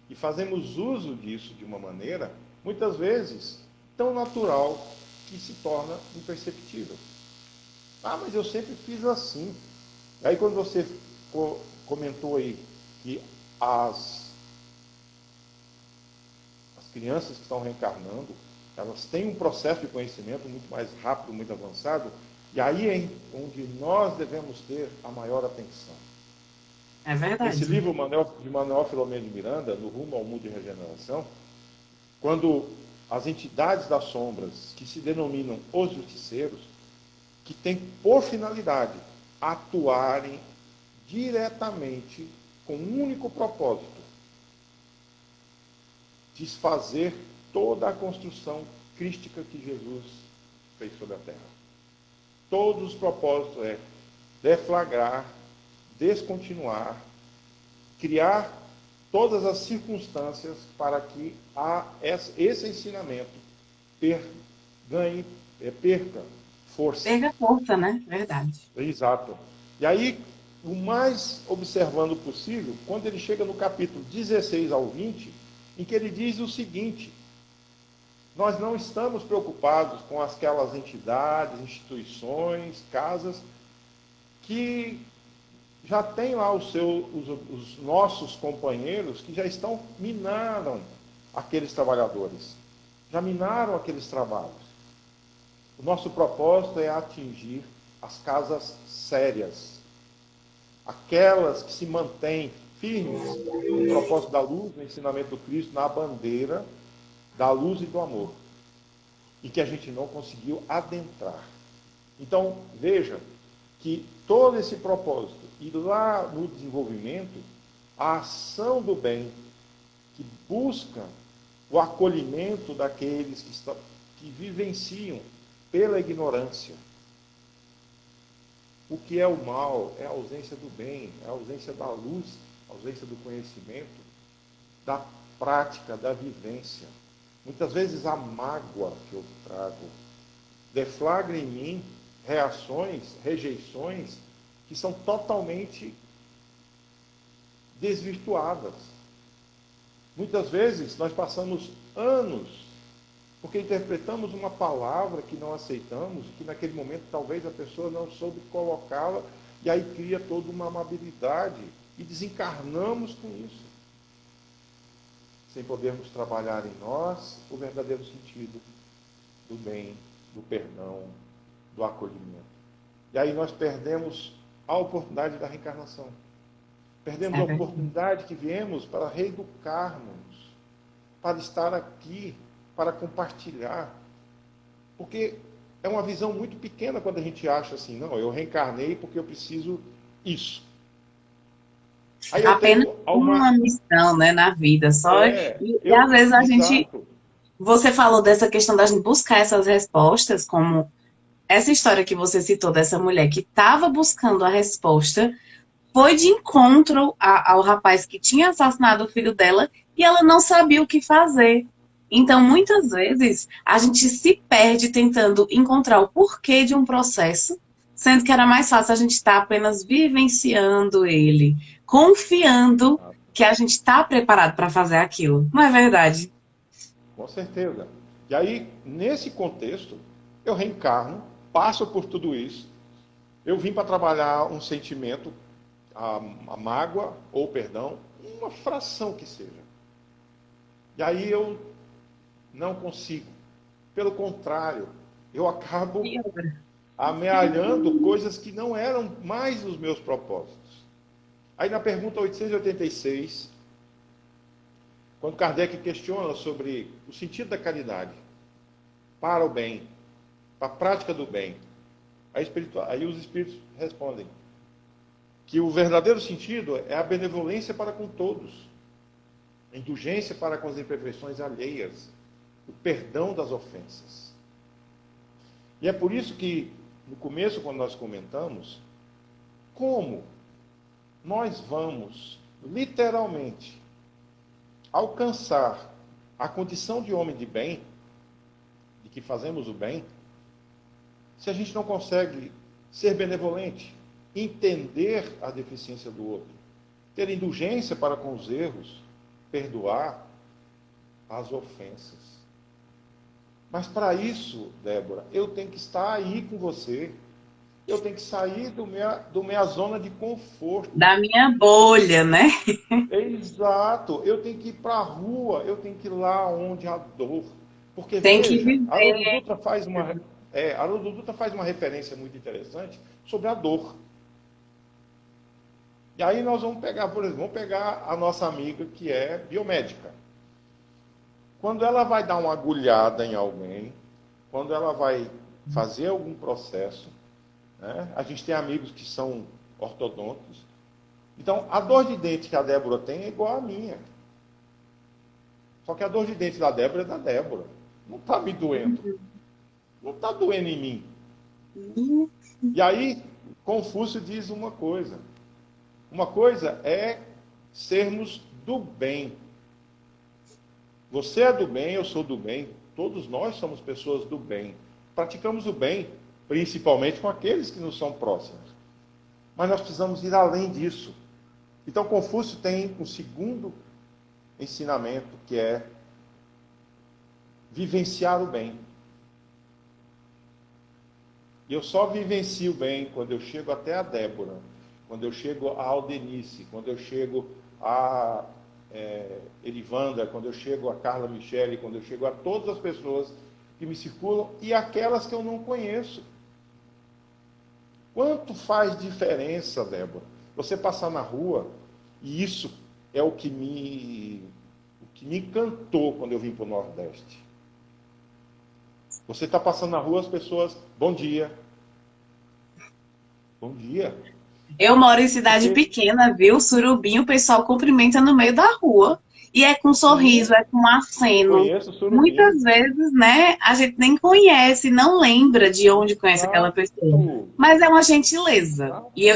e fazemos uso disso de uma maneira, muitas vezes, tão natural que se torna imperceptível. Ah, mas eu sempre fiz assim. Aí quando você comentou aí que as crianças que estão reencarnando, Elas têm um processo de conhecimento muito mais rápido, muito avançado, e aí é onde nós devemos ter a maior atenção. É Nesse verdade. livro de Manuel Filomeno de Miranda, No Rumo ao Mundo de Regeneração, quando as entidades das sombras, que se denominam os justiceiros, que têm por finalidade atuarem diretamente com um único propósito: desfazer toda a construção crística que Jesus fez sobre a terra. Todos os propósitos é deflagrar, descontinuar, criar todas as circunstâncias para que esse ensinamento perca força. Perca força, né? Verdade. Exato. E aí, o mais observando possível, quando ele chega no capítulo 16 ao 20, em que ele diz o seguinte: nós não estamos preocupados com aquelas entidades, instituições, casas que já têm lá os nossos companheiros que já minaram aqueles trabalhadores, já minaram aqueles trabalhos. O nosso propósito é atingir as casas sérias, aquelas que se mantêm firmes no propósito da luz, no ensinamento do Cristo, na bandeira da luz e do amor, e que a gente não conseguiu adentrar. Então, veja que todo esse propósito, e lá no desenvolvimento, a ação do bem, que busca o acolhimento daqueles que vivenciam pela ignorância. O que é o mal é a ausência do bem, é a ausência da luz, a ausência do conhecimento, da prática, da vivência. Muitas vezes a mágoa que eu trago deflagra em mim reações, rejeições, que são totalmente desvirtuadas. Muitas vezes nós passamos anos porque interpretamos uma palavra que não aceitamos, que naquele momento talvez a pessoa não soube colocá-la, e aí cria toda uma amabilidade, e desencarnamos com isso, sem podermos trabalhar em nós o verdadeiro sentido do bem, do perdão, do acolhimento. E aí nós perdemos a oportunidade da reencarnação. Perdemos a oportunidade que viemos para reeducarmos, para estar aqui, para compartilhar. Porque é uma visão muito pequena quando a gente acha assim, não, eu reencarnei porque eu preciso isso. Aí apenas uma missão, né, na vida, só. E às vezes a gente... Você falou dessa questão da gente buscar essas respostas, como essa história que você citou dessa mulher que estava buscando a resposta, foi de encontro ao rapaz que tinha assassinado o filho dela e ela não sabia o que fazer. Então, muitas vezes, a gente se perde tentando encontrar o porquê de um processo, sendo que era mais fácil a gente estar apenas vivenciando ele, confiando que a gente está preparado para fazer aquilo. Não é verdade? Com certeza. E aí, nesse contexto, eu reencarno, passo por tudo isso, eu vim para trabalhar um sentimento, a mágoa ou perdão, uma fração que seja. E aí eu não consigo. Pelo contrário, eu acabo amealhando coisas que não eram mais os meus propósitos. Aí na pergunta 886, quando Kardec questiona sobre o sentido da caridade para o bem, para a prática do bem, aí os espíritos respondem que o verdadeiro sentido é a benevolência para com todos, a indulgência para com as imperfeições alheias, o perdão das ofensas. E é por isso que, no começo, quando nós comentamos, como nós vamos, literalmente, alcançar a condição de homem de bem, de que fazemos o bem, se a gente não consegue ser benevolente, entender a deficiência do outro, ter indulgência para com os erros, perdoar as ofensas. Mas para isso, Débora, eu tenho que estar aí com você. Eu tenho que sair do minha zona de conforto. Da minha bolha, né? Exato. Eu tenho que ir para a rua, eu tenho que ir lá onde há dor, Porque, Tem que veja, viver. Haroldo Dutra faz uma referência muito interessante sobre a dor. E aí nós vamos pegar, por exemplo, vamos pegar a nossa amiga que é biomédica. Quando ela vai dar uma agulhada em alguém, quando ela vai fazer algum processo, né? A gente tem amigos que são ortodontos. Então, a dor de dente que a Débora tem é igual à minha. Só que a dor de dente da Débora é da Débora. Não está me doendo. Não está doendo em mim. E aí, Confúcio diz uma coisa. Uma coisa é sermos do bem. Você é do bem, eu sou do bem. Todos nós somos pessoas do bem. Praticamos o bem, principalmente com aqueles que nos são próximos. Mas nós precisamos ir além disso. Então, Confúcio tem um segundo ensinamento, que é vivenciar o bem. E eu só vivencio o bem quando eu chego até a Débora, quando eu chego a Aldenice, quando eu chego a Erivanda, quando eu chego a Carla Michele, quando eu chego a todas as pessoas que me circulam e aquelas que eu não conheço. Quanto faz diferença, Débora, você passar na rua, e isso é o que me encantou quando eu vim para o Nordeste. Você está passando na rua, as pessoas, bom dia. Bom dia. Eu moro em cidade pequena, viu? Surubim, o pessoal cumprimenta no meio da rua. E é com sorriso, Sim, é com aceno. conheço o Surubim. Muitas vezes, né, a gente nem conhece, não lembra de onde conhece aquela pessoa. Exato. Mas é uma gentileza. Exato. E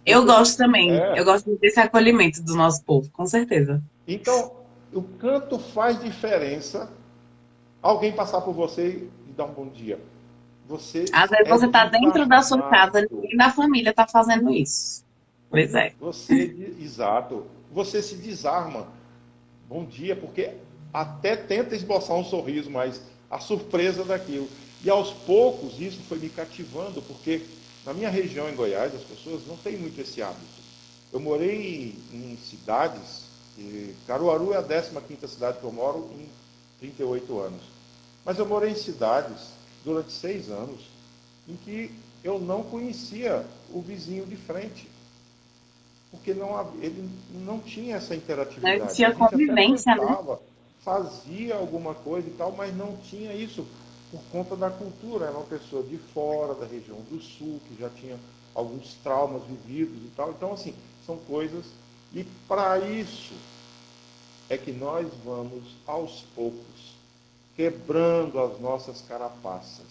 eu Você, gosto também. Eu gosto desse acolhimento do nosso povo, com certeza. Então, o quanto faz diferença alguém passar por você e dar um bom dia. Você Às vezes é você está dentro da sua casa, desarmado. ninguém da família está fazendo isso. Pois é. Exato. Você se desarma. Bom dia, porque até tenta esboçar um sorriso, mas a surpresa daquilo. E aos poucos isso foi me cativando, porque na minha região em Goiás as pessoas não têm muito esse hábito. Eu morei em cidades, e Caruaru é a 15ª cidade que eu moro em 38 anos. Mas eu morei em cidades durante 6 anos em que eu não conhecia o vizinho de frente. Porque ele não tinha essa Não interatividade. A existia gente até convivência, né? tentava, fazia alguma coisa e tal, mas não tinha isso por conta da cultura. Era uma pessoa de fora, da região do sul, que já tinha alguns traumas vividos e tal. Então, assim, são coisas. E para isso é que nós vamos, aos poucos, quebrando as nossas carapaças.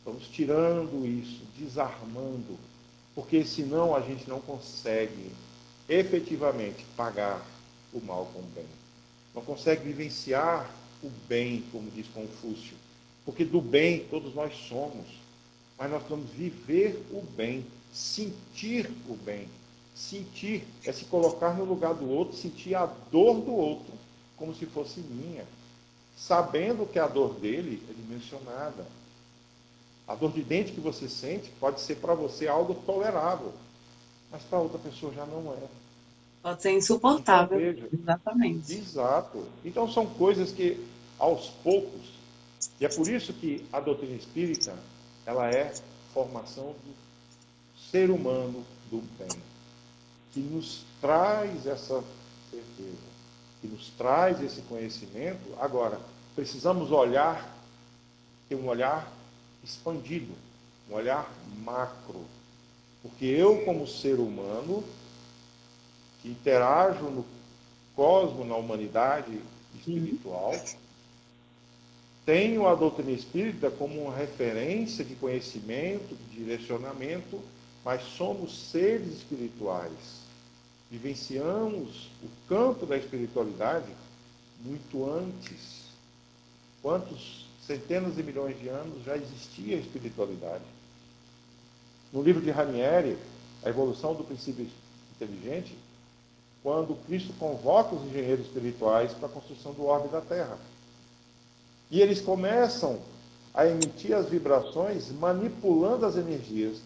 Vamos tirando isso, desarmando, porque senão a gente não consegue efetivamente pagar o mal com o bem. Não consegue vivenciar o bem, como diz Confúcio. Porque do bem todos nós somos, mas nós vamos viver o bem, sentir o bem. Sentir é se colocar no lugar do outro, sentir a dor do outro como se fosse minha, sabendo que a dor dele é dimensionada. A dor de dente que você sente pode ser para você algo tolerável, mas para outra pessoa já não é. Pode ser Então insuportável. veja, Exatamente. exato. Então são coisas que aos poucos, e é por isso que a doutrina espírita, ela é formação do ser humano do bem, que nos traz essa certeza, que nos traz esse conhecimento. Agora, precisamos olhar, ter um olhar expandido, um olhar macro, porque eu, como ser humano, que interajo no cosmos, na humanidade espiritual, tenho a doutrina espírita como uma referência de conhecimento, de direcionamento, mas somos seres espirituais. Vivenciamos o campo da espiritualidade muito antes. Quantos centenas de milhões de anos já existia a espiritualidade? No livro de Ranieri, A Evolução do Princípio Inteligente, quando Cristo convoca os engenheiros espirituais para a construção do orbe da Terra. E eles começam a emitir as vibrações, manipulando as energias,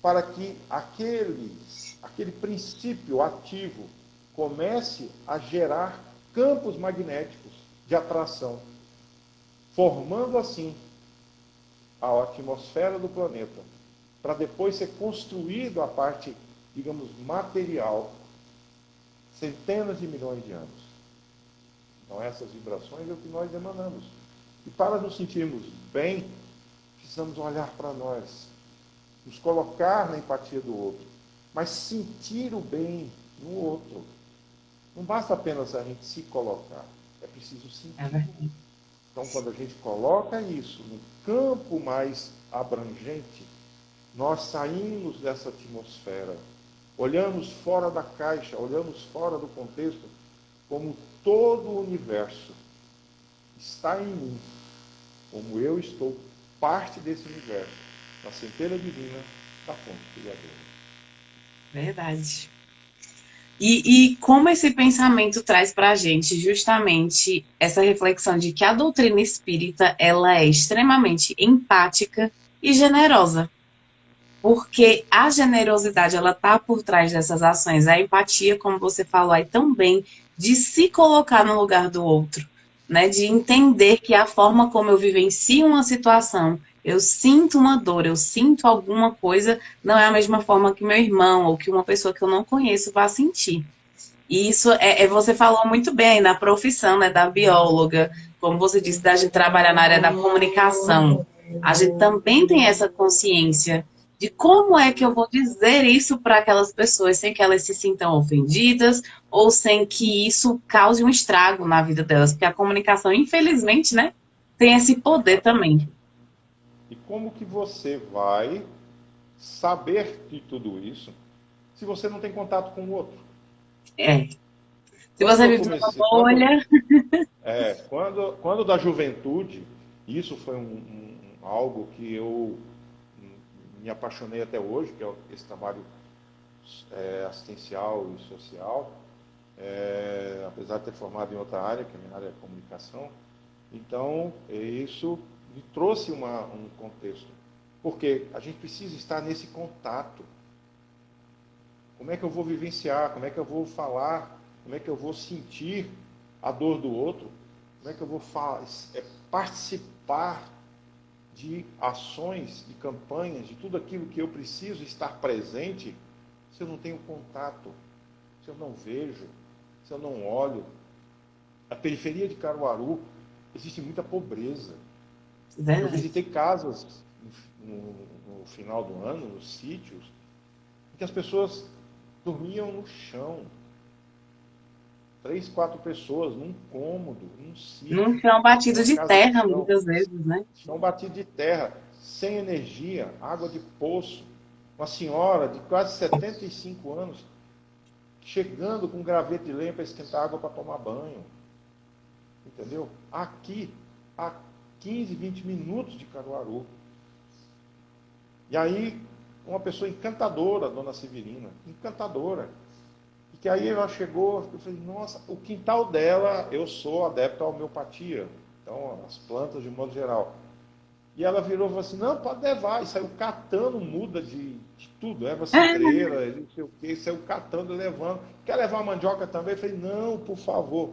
para que aquele princípio ativo comece a gerar campos magnéticos de atração. formando assim a atmosfera do planeta, para depois ser construído a parte, digamos, material, centenas de milhões de anos. Então essas vibrações é o que nós emanamos. E para nos sentirmos bem, precisamos olhar para nós, nos colocar na empatia do outro, mas sentir o bem no outro. Não basta apenas a gente se colocar, é preciso sentir. É verdade. Então, quando a gente coloca isso no campo mais abrangente, nós saímos dessa atmosfera, olhamos fora da caixa, olhamos fora do contexto, como todo o universo está em mim, como eu estou parte desse universo, na centelha divina da fonte criadora. Verdade. E como esse pensamento traz para a gente justamente essa reflexão de que a doutrina espírita ela é extremamente empática e generosa, porque a generosidade ela está por trás dessas ações, a empatia, como você falou aí também, de se colocar no lugar do outro, né? De entender que a forma como eu vivencio uma situação, eu sinto uma dor, eu sinto alguma coisa, não é a mesma forma que meu irmão ou que uma pessoa que eu não conheço vai sentir. E isso você falou muito bem aí na profissão, né, da bióloga, como você disse, da gente trabalhar na área da comunicação. A gente também tem essa consciência de como é que eu vou dizer isso para aquelas pessoas sem que elas se sintam ofendidas ou sem que isso cause um estrago na vida delas, porque a comunicação, infelizmente, né, tem esse poder também. E como que você vai saber de tudo isso se você não tem contato com o outro? É. Se Quando você eu vive numa comecei, bolha. quando da juventude, isso foi algo que eu me apaixonei até hoje, que é esse trabalho assistencial e social, apesar de ter formado em outra área, que é a minha área de comunicação. Então, isso me trouxe um contexto, porque a gente precisa estar nesse contato. Como é que eu vou vivenciar? Como é que eu vou falar? Como é que eu vou sentir a dor do outro? Como é que eu vou participar de ações e campanhas, de tudo aquilo que eu preciso estar presente, se eu não tenho contato, se eu não vejo, se eu não olho? Na periferia de Caruaru existe muita pobreza. Eu visitei casas no final do ano, nos sítios, em que as pessoas dormiam no chão. 3, 4 pessoas num cômodo, num sítio. Num chão batido Numa de casa de terra, chão, muitas vezes, né? chão batido de terra, sem energia, água de poço. Uma senhora de quase 75 anos, chegando com um graveto de lenha para esquentar água para tomar banho. Entendeu? Aqui, a 15, 20 minutos de Caruaru. E aí, uma pessoa encantadora, Dona Severina, encantadora. E que aí ela chegou, eu falei, nossa, o quintal dela, eu sou adepto à homeopatia, então as plantas de modo geral. E ela virou e falou assim, não, pode levar, e saiu catando muda de tudo, erva cidreira, não sei o quê, saiu catando e levando. Quer levar a mandioca também? Eu falei, não, por favor.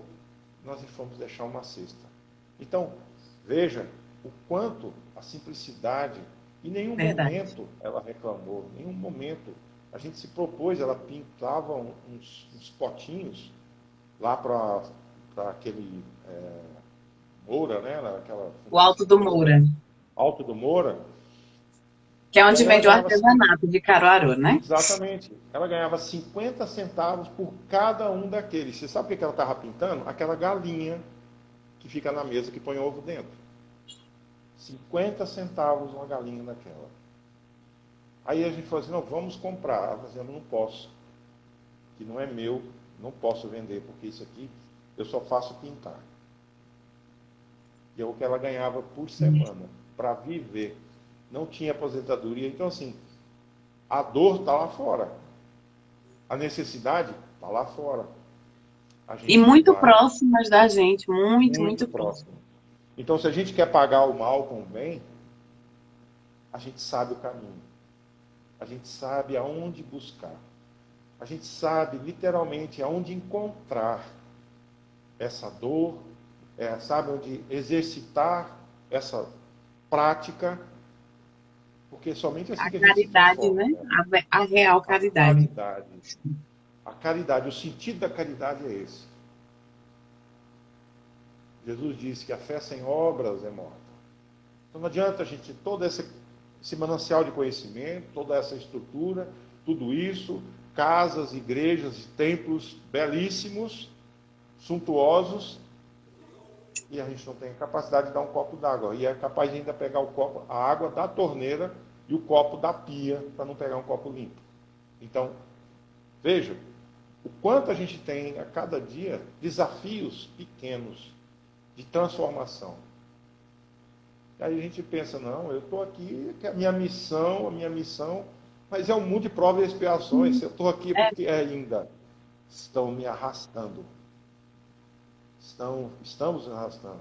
Nós fomos deixar uma cesta. Então, veja o quanto a simplicidade, em nenhum Verdade. momento ela reclamou, em nenhum momento. A gente se propôs, ela pintava uns potinhos lá para aquele Moura, né? Aquela O Alto do Moura, Moura, Alto do Moura. que é E onde aí ela vende o ganhava, artesanato de Caruaru, né? exatamente, ela ganhava 50 centavos por cada um daqueles. Você sabe o que ela estava pintando? Aquela galinha que fica na mesa que põe ovo dentro. 50 centavos uma galinha daquela. Aí a gente falou assim, não, vamos comprar. Ela falou assim, eu não posso, que não é meu, não posso vender, porque isso aqui eu só faço pintar. E é o que ela ganhava por semana, para viver. Não tinha aposentadoria. Então, assim, a dor está lá fora. A necessidade está lá fora. A E gente não muito vai. próximas da gente, muito, Muito muito próximas. próximo. Então, se a gente quer pagar o mal com o bem, a gente sabe o caminho. A gente sabe aonde buscar. A gente sabe, literalmente, aonde encontrar essa dor, sabe onde exercitar essa prática, porque somente assim A que a gente se caridade, né? transforma. Né? A real A caridade. caridade. A caridade, o sentido da caridade é esse. Jesus disse que a fé sem obras é morta. Então não adianta a gente, todo esse manancial de conhecimento, toda essa estrutura, tudo isso, casas, igrejas, templos belíssimos, suntuosos, e a gente não tem a capacidade de dar um copo d'água. E é capaz de ainda pegar a água da torneira e o copo da pia, para não pegar um copo limpo. Então, veja, o quanto a gente tem a cada dia desafios pequenos de transformação. E aí a gente pensa, não, eu estou aqui, que é a minha missão, mas é um mundo de provas e expiações. Eu estou aqui porque ainda estão me arrastando. Estamos nos arrastando.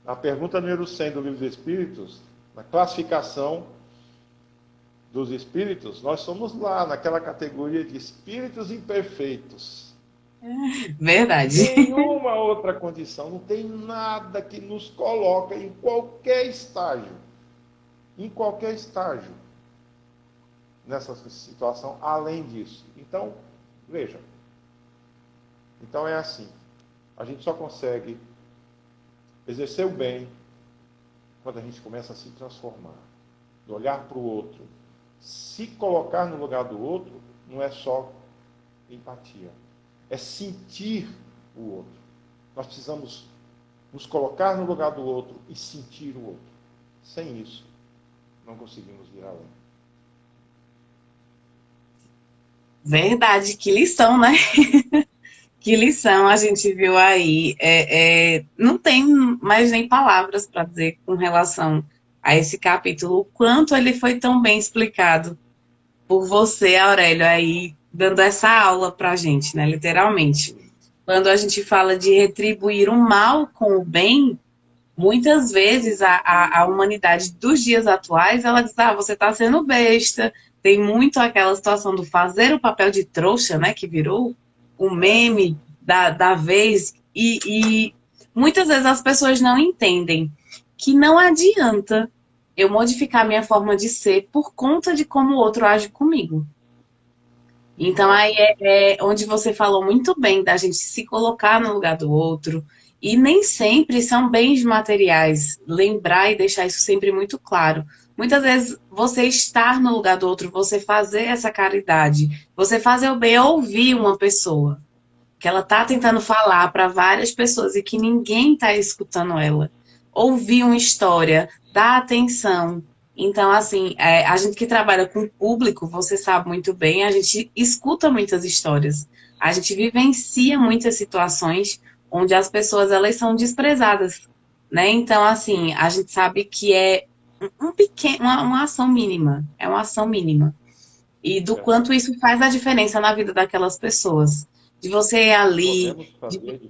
A pergunta número 100 do Livro dos Espíritos, na classificação dos espíritos, nós somos lá naquela categoria de espíritos imperfeitos. Verdade. Nenhuma outra condição, não tem nada que nos coloca em qualquer estágio, nessa situação, além disso. Então, veja, então é assim, a gente só consegue exercer o bem quando a gente começa a se transformar, de olhar para o outro, se colocar no lugar do outro, não é só empatia, é sentir o outro. Nós precisamos nos colocar no lugar do outro e sentir o outro. Sem isso, não conseguimos ir além. Verdade, que lição, né? Que lição a gente viu aí. Não tem mais nem palavras para dizer com relação a esse capítulo, o quanto ele foi tão bem explicado por você, Aurélio, aí dando essa aula para a gente, né? Literalmente. Quando a gente fala de retribuir o mal com o bem, muitas vezes a humanidade dos dias atuais, ela diz, você está sendo besta. Tem muito aquela situação do fazer o papel de trouxa, né? Que virou o meme da vez. E muitas vezes as pessoas não entendem que não adianta eu modificar minha forma de ser por conta de como o outro age comigo. Então aí é onde você falou muito bem da gente se colocar no lugar do outro. E nem sempre são bens materiais. Lembrar e deixar isso sempre muito claro. Muitas vezes você estar no lugar do outro, você fazer essa caridade, você fazer o bem é ouvir uma pessoa que ela tá tentando falar para várias pessoas e que ninguém tá escutando ela. Ouvir uma história, dar atenção. Então, assim, a gente que trabalha com público, você sabe muito bem, a gente escuta muitas histórias. A gente vivencia muitas situações onde as pessoas, elas são desprezadas, né? Então, assim, a gente sabe que é uma ação mínima. É uma ação mínima. E do quanto isso faz a diferença na vida daquelas pessoas. De você ir ali, de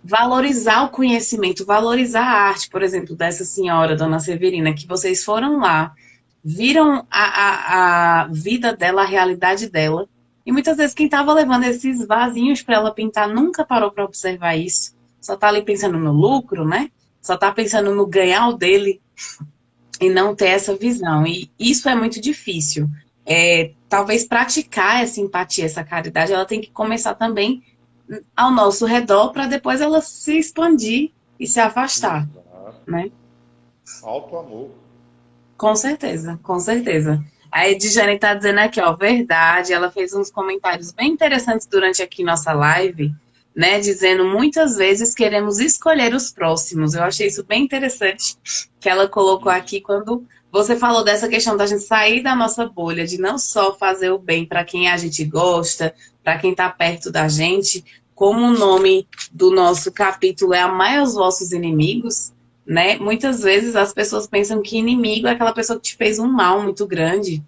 valorizar o conhecimento, valorizar a arte, por exemplo, dessa senhora, Dona Severina, que vocês foram lá, viram a vida dela, a realidade dela, e muitas vezes quem estava levando esses vasinhos para ela pintar nunca parou para observar isso. Só está ali pensando no lucro, né? Só está pensando no ganhar o dele e não ter essa visão. E isso é muito difícil. Talvez praticar essa empatia, essa caridade, ela tem que começar também ao nosso redor para depois ela se expandir e se afastar, né? Alto amor. Com certeza, com certeza. A Edjane está dizendo aqui, ó, verdade, ela fez uns comentários bem interessantes durante aqui nossa live, né, dizendo muitas vezes queremos escolher os próximos. Eu achei isso bem interessante que ela colocou aqui quando você falou dessa questão da gente sair da nossa bolha, de não só fazer o bem para quem a gente gosta, para quem está perto da gente, como o nome do nosso capítulo é Amai os vossos inimigos, né? Muitas vezes as pessoas pensam que inimigo é aquela pessoa que te fez um mal muito grande,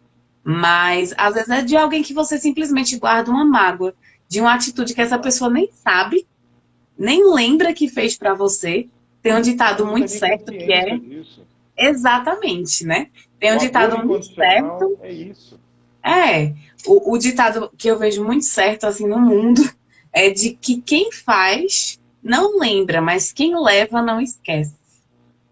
mas às vezes é de alguém que você simplesmente guarda uma mágoa, de uma atitude que essa pessoa nem sabe, nem lembra que fez para você. Tem um ditado muito certo que é... Exatamente, né? Tem um ditado muito certo. É isso. O ditado que eu vejo muito certo assim no mundo é de que quem faz não lembra, mas quem leva não esquece.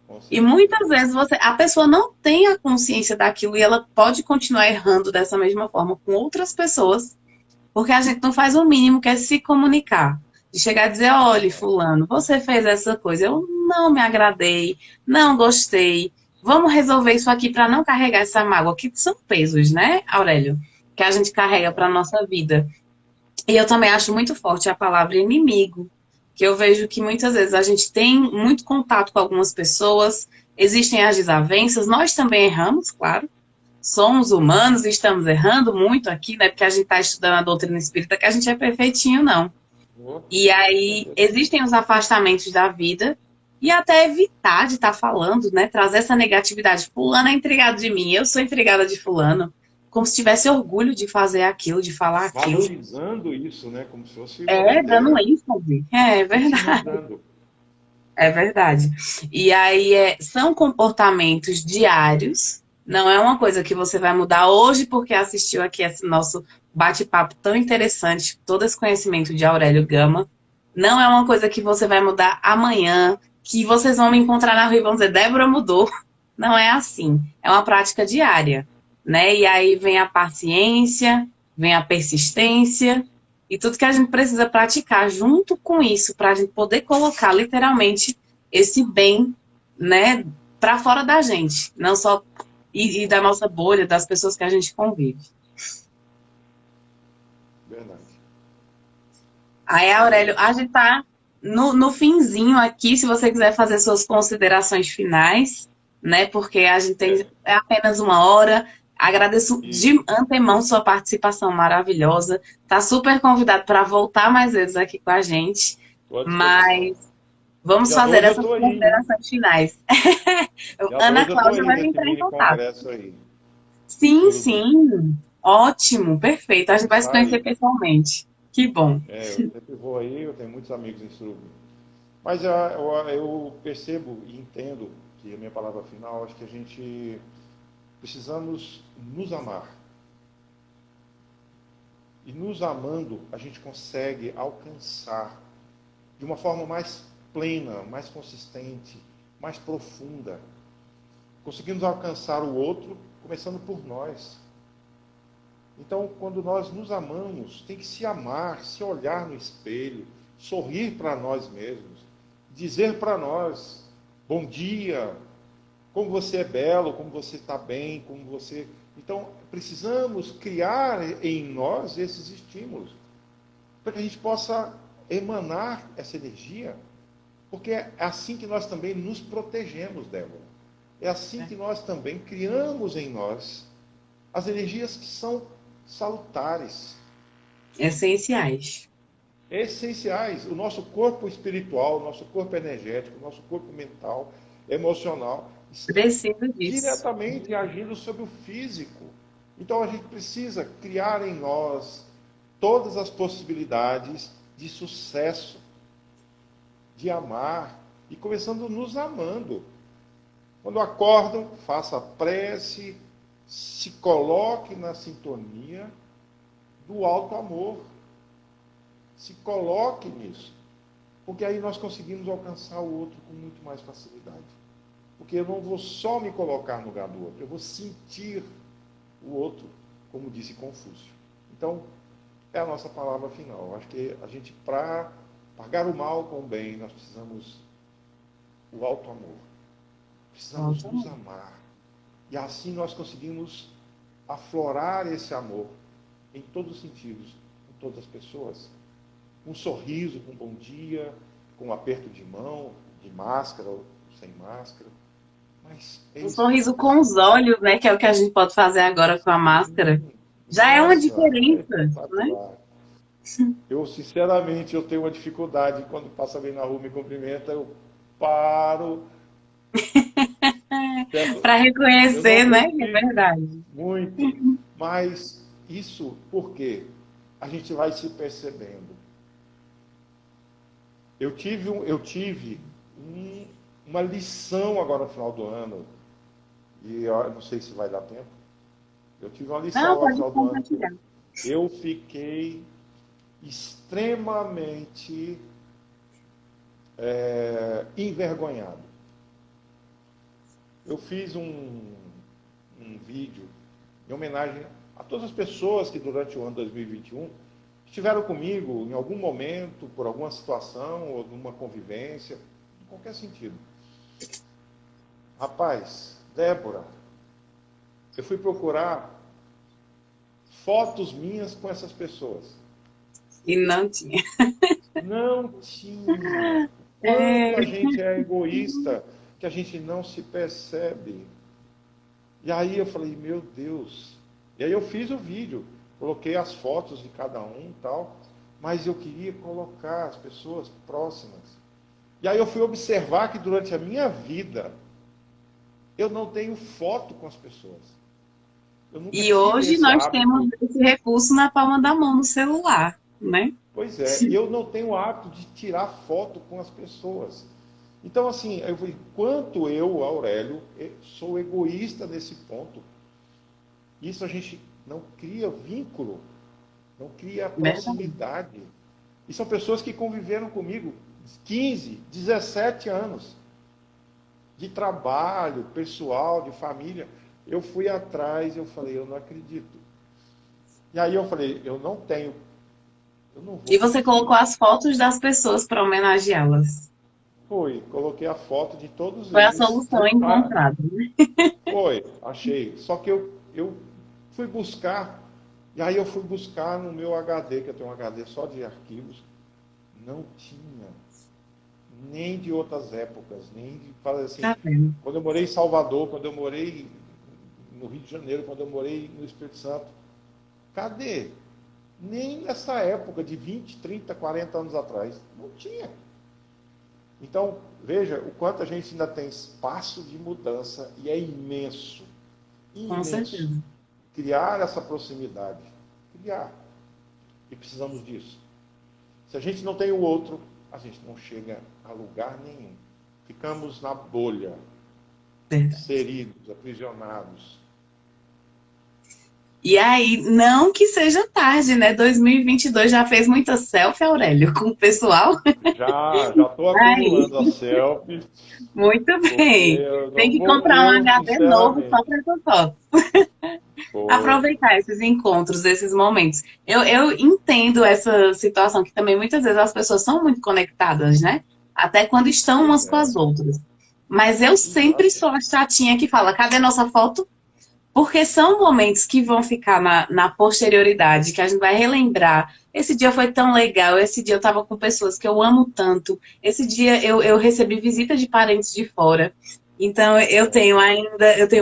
Com E certeza. muitas vezes a pessoa não tem a consciência daquilo e ela pode continuar errando dessa mesma forma com outras pessoas, porque a gente não faz o mínimo que é se comunicar. De chegar a dizer, olha, Verdade. fulano, você fez essa coisa, eu não me agradei, não gostei. Vamos resolver isso aqui para não carregar essa mágoa, que são pesos, né, Aurélio? Que a gente carrega para Aham. nossa vida. E eu também acho muito forte a palavra inimigo, que eu vejo que muitas vezes a gente tem muito contato com algumas pessoas, existem as desavenças, nós também erramos, claro, somos humanos e estamos errando muito aqui, né? Porque a gente está estudando a doutrina espírita que a gente é perfeitinho, não. Oh, E com aí certeza. existem os afastamentos da vida e até evitar de estar falando, né? Trazer essa negatividade. Fulano é intrigado de mim, eu sou intrigada de fulano. Como se tivesse orgulho de fazer aquilo, de falar aquilo. Valorizando isso, né? Como se fosse uma É, dando bandeira ênfase. É e se verdade. mandando. É verdade. E aí são comportamentos diários, não é uma coisa que você vai mudar hoje porque assistiu aqui esse nosso bate-papo tão interessante, todo esse conhecimento de Aurélio Gama. Não é uma coisa que você vai mudar amanhã, que vocês vão me encontrar na rua e vão dizer, Débora mudou. Não é assim. É uma prática diária, né? E aí vem a paciência, vem a persistência e tudo que a gente precisa praticar junto com isso, para a gente poder colocar literalmente esse bem, né, para fora da gente, não só e da nossa bolha, das pessoas que a gente convive. Verdade. Aí, Aurélio, Eu, a gente tá no finzinho aqui, se você quiser fazer suas considerações finais, né, porque a gente tem é, é apenas uma hora. Agradeço de isso. antemão sua participação maravilhosa. Tá super convidado para voltar mais vezes aqui com a gente. Estou à disposição. Mas vamos Dia fazer 12 eu essas estou aí, hein? considerações finais. Dia Ana 12 eu estou Cláudia aí vai nesse entrar em mini contato. congresso aí, Sim, estilo duplo. sim. Ótimo, perfeito. A gente vai se Tá conhecer aí. pessoalmente. Que bom. É, eu sempre vou aí, eu tenho muitos amigos em Surubi. Mas eu percebo e entendo que a minha palavra final, acho que a gente precisamos nos amar. E nos amando, a gente consegue alcançar de uma forma mais plena, mais consistente, mais profunda. Conseguimos alcançar o outro, começando por nós. Então, quando nós nos amamos, tem que se amar, se olhar no espelho, sorrir para nós mesmos, dizer para nós: bom dia, como você é belo, como você está bem, como você. Então, precisamos criar em nós esses estímulos, para que a gente possa emanar essa energia, porque é assim que nós também nos protegemos, Débora. É assim que nós também criamos em nós as energias que são salutares, Essenciais. essenciais. O nosso corpo espiritual, o nosso corpo energético, o nosso corpo mental, emocional, estão Preciso disso. diretamente agindo sobre o físico. Então a gente precisa criar em nós todas as possibilidades de sucesso, de amar, e começando nos amando. Quando acordam, faça a prece, se coloque na sintonia do alto amor. Se coloque nisso. Porque aí nós conseguimos alcançar o outro com muito mais facilidade. Porque eu não vou só me colocar no lugar do outro, eu vou sentir o outro, como disse Confúcio. Então, é a nossa palavra final. Acho que a gente, para pagar o mal com o bem, nós precisamos o alto amor. Precisamos nos Ótimo. amar. E assim nós conseguimos aflorar esse amor em todos os sentidos, em todas as pessoas. Um sorriso com um bom dia, com um aperto de mão, de máscara ou sem máscara. Mas é Um isso que nós sorriso com os precisamos. olhos, né? Que é o que a gente pode fazer agora com a máscara. Já é uma Nossa, é diferença, né? espetacular. Eu, sinceramente, eu tenho uma dificuldade quando passa alguém na rua e me cumprimenta, eu paro, Para certo? Eu não reconhecer, né? É consigo verdade. muito, mas isso porque a gente vai se percebendo. Eu tive uma lição agora no final do ano, e eu não sei se vai dar tempo. Eu tive uma lição Não, agora no pode final do ano. compartilhar. Eu fiquei extremamente envergonhado. eu fiz um vídeo em homenagem a todas as pessoas que durante o ano 2021 estiveram comigo em algum momento, por alguma situação ou numa convivência, em qualquer sentido. Rapaz, Débora, eu fui procurar fotos minhas com essas pessoas. E não tinha. Não tinha. Quanto a gente é egoísta, que a gente não se percebe. E aí eu falei, meu Deus. E aí eu fiz o vídeo, coloquei as fotos de cada um e tal, mas eu queria colocar as pessoas próximas. E aí eu fui observar que durante a minha vida, eu não tenho foto com as pessoas. Eu nunca E tive hoje esse nós temos hábito. esse recurso na palma da mão no celular, né? Pois é, e eu não tenho o hábito de tirar foto com as pessoas. Então, assim, eu falei, quanto eu, Aurélio, sou egoísta nesse ponto. Isso a gente não cria vínculo, não cria Verdade. proximidade. E são pessoas que conviveram comigo 15, 17 anos de trabalho, pessoal, de família. Eu fui atrás, eu falei, eu não acredito. E aí eu falei, eu não tenho, eu não vou E você conseguir. colocou as fotos das pessoas para homenageá-las. Coloquei a foto de todos Foi a eles. solução encontrada. Achei. Só que eu fui buscar, e aí eu fui buscar no meu HD, que eu tenho um HD só de arquivos, não tinha, nem de outras épocas, nem de, fazer assim, Tá vendo? quando eu morei em Salvador, quando eu morei no Rio de Janeiro, quando eu morei no Espírito Santo, cadê? Nem nessa época de 20, 30, 40 anos atrás, não tinha. Então, veja o quanto a gente ainda tem espaço de mudança e é imenso, Com imenso. certeza. Criar essa proximidade. Criar. E precisamos disso. Se a gente não tem o outro, a gente não chega a lugar nenhum. Ficamos na bolha, Verdade. inseridos, aprisionados. E aí, não que seja tarde, né? 2022 já fez muita selfie, Aurélio, com o pessoal. Já estou Aí, acumulando a selfie, muito porque bem. eu Tem não que vou, comprar um eu HD novo só sinceramente, para essa foto. foi, Aproveitar esses encontros, esses momentos. Eu entendo essa situação, que também muitas vezes as pessoas são muito conectadas, né? Até quando estão pois umas com é, as outras. Mas eu sempre exato. sou a chatinha que fala: cadê nossa foto? Porque são momentos que vão ficar na posterioridade, que a gente vai relembrar. Esse dia foi tão legal, esse dia eu estava com pessoas que eu amo tanto, esse dia eu recebi visita de parentes de fora. Então eu tenho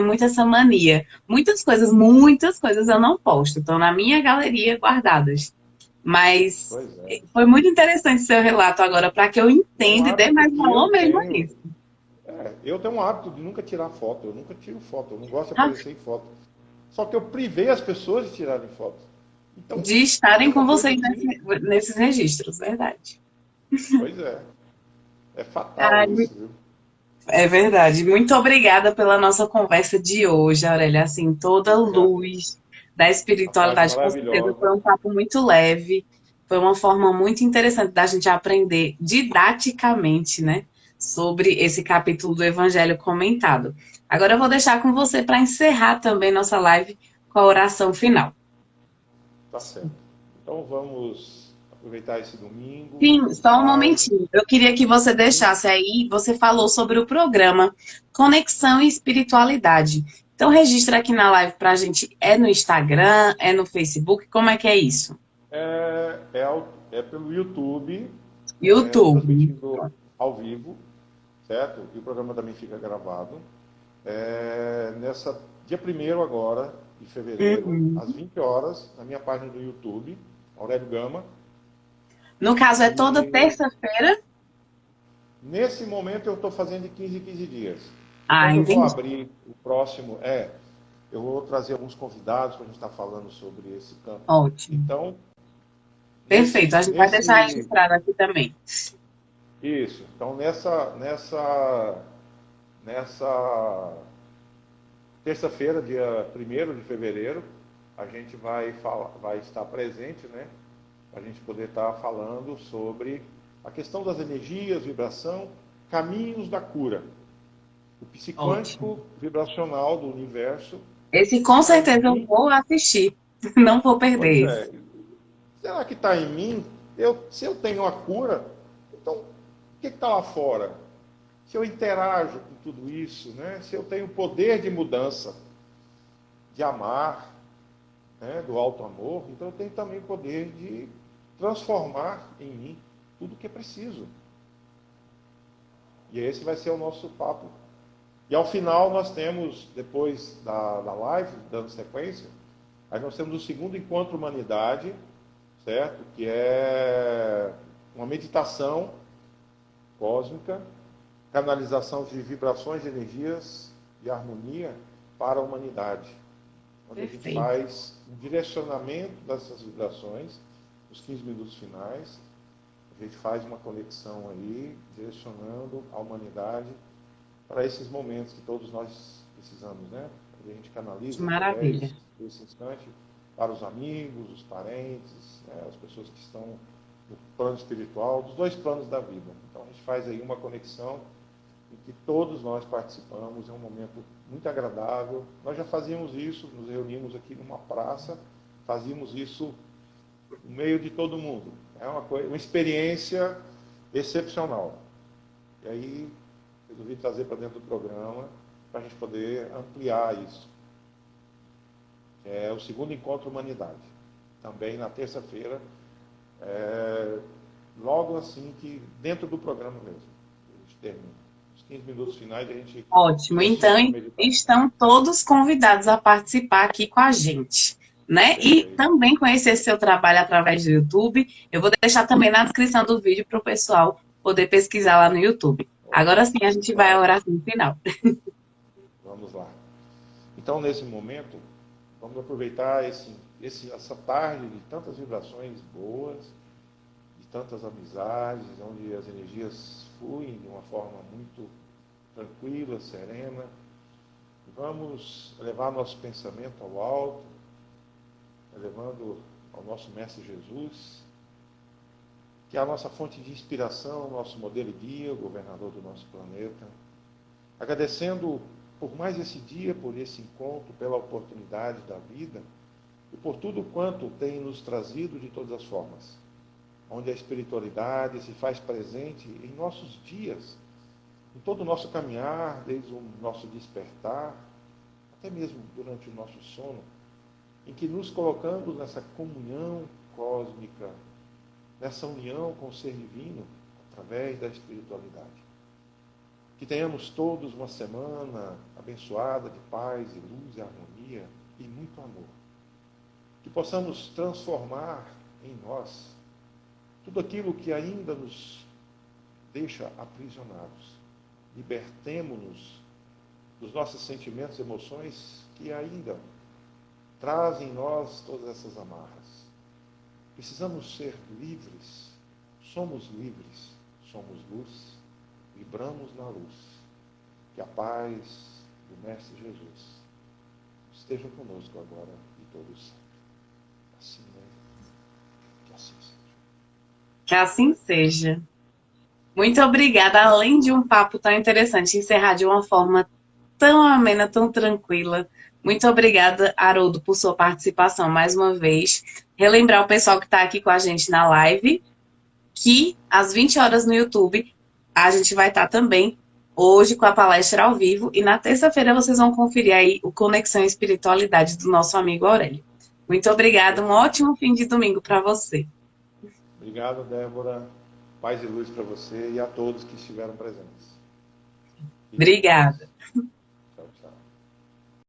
muito essa mania. Muitas coisas eu não posto, estão na minha galeria guardadas. Mas Pois é. foi muito interessante seu relato agora, para que eu É um entenda e dê hábito mais que eu valor mesmo a tenho. isso. Eu tenho um hábito de nunca tirar foto. Eu nunca tiro foto. Eu não gosto de aparecer em foto. Só que eu privei as pessoas de tirarem foto. Então, De é estarem uma com coisa vocês que, nesses registros, verdade. pois é, é fatal Ai, isso, viu? é verdade. Muito obrigada pela nossa conversa de hoje, Aurélia. Assim, toda Eu que luz da a tarde espiritualidade, com certeza maravilhosa. foi um papo muito leve. Foi uma forma muito interessante da gente aprender didaticamente, né, sobre esse capítulo do Evangelho comentado. Agora eu vou deixar com você para encerrar também nossa live com a oração final. Tá certo. Então vamos aproveitar esse domingo Sim, de só um paz. momentinho. Eu queria que você Sim, deixasse aí, você falou sobre o programa Conexão e Espiritualidade. Então registra aqui na live pra gente, é no Instagram, é no Facebook, como é que é isso? é pelo YouTube, YouTube. transmitindo ao vivo, certo? E o programa também fica gravado. Dia 1º agora, de fevereiro, Uhum. às 20 horas, na minha página do YouTube, Aurélio Gama. No caso, é toda E terça-feira? nesse momento eu estou fazendo de 15 em 15 dias. E Ah, quando eu vou entendi. abrir o próximo, eu vou trazer alguns convidados para a gente estar falando sobre esse campo. Ótimo. Então, Perfeito, a gente vai deixar nesse, registrado aqui também. isso. Então, nessa terça-feira, dia 1º de fevereiro, a gente vai estar presente, né? Para a gente poder estar falando sobre a questão das energias, vibração, caminhos da cura. O o Ótimo. psicântico vibracional do universo. Esse com Está em certeza eu mim. vou assistir. Não vou Pois perder esse. é. Será que está em mim? Se eu tenho a cura, então o que está lá fora? Se eu interajo com tudo isso, né? Se eu tenho poder de mudança, de amar, né? Do alto amor, então eu tenho também poder de transformar em mim tudo o que é preciso. E esse vai ser o nosso papo. E ao final nós temos, depois da live, dando sequência, aí nós temos o segundo encontro humanidade, certo? Que é uma meditação cósmica, canalização de vibrações de energias de harmonia para a humanidade. Onde a gente Perfeito. faz um direcionamento dessas vibrações, nos 15 minutos finais, a gente faz uma conexão aí, direcionando a humanidade para esses momentos que todos nós precisamos, né? A gente Que canaliza maravilha. através desse instante para os amigos, os parentes, né? As pessoas que estão no plano espiritual, dos dois planos da vida. Então a gente faz aí uma conexão em que todos nós participamos, é um momento muito agradável. Nós já fazíamos isso, nos reunimos aqui numa praça, fazíamos isso no meio de todo mundo. É uma experiência excepcional. E aí, resolvi trazer para dentro do programa para a gente poder ampliar isso. É o segundo encontro Humanidade. Também na terça-feira, logo assim que dentro do programa mesmo. A gente termina. Os 15 minutos finais a gente Ótimo. Então, direciona a meditação. estão todos convidados a participar aqui com a gente, né? E Perfeito. também conhecer seu trabalho através do YouTube. Eu vou deixar também na descrição do vídeo para o pessoal poder pesquisar lá no YouTube. Agora sim, a gente vai à Claro. oração final. Vamos lá. Então, nesse momento, vamos aproveitar essa tarde de tantas vibrações boas, de tantas amizades, onde as energias fluem de uma forma muito tranquila, serena. Vamos levar nosso pensamento ao alto, elevando ao nosso Mestre Jesus, que é a nossa fonte de inspiração, nosso modelo e guia, o governador do nosso planeta. Agradecendo por mais esse dia, por esse encontro, pela oportunidade da vida e por tudo quanto tem nos trazido de todas as formas, onde a espiritualidade se faz presente em nossos dias, em todo o nosso caminhar, desde o nosso despertar, até mesmo durante o nosso sono, em que nos colocamos nessa comunhão cósmica, nessa união com o ser divino, através da espiritualidade. Que tenhamos todos uma semana abençoada de paz e luz e harmonia e muito amor. Que possamos transformar em nós tudo aquilo que ainda nos deixa aprisionados. Libertemo-nos dos nossos sentimentos e emoções que ainda trazem em nós todas essas amarras. Precisamos ser livres. Somos livres. Somos luz. Vibramos na luz. Que a paz do Mestre Jesus esteja conosco agora e todos sempre. Assim, né? Que assim seja. Que assim seja. Muito obrigada. Além de um papo tão interessante, encerrar de uma forma tão amena, tão tranquila. Muito obrigada, Haroldo, por sua participação mais uma vez. Relembrar o pessoal que está aqui com a gente na live que às 20 horas no YouTube a gente vai estar também hoje com a palestra ao vivo e na terça-feira vocês vão conferir aí o Conexão e Espiritualidade do nosso amigo Aurélio. Muito obrigada, um ótimo fim de domingo para você. Obrigado, Débora. Paz e luz para você e a todos que estiveram presentes. Fiquem em Obrigada. paz.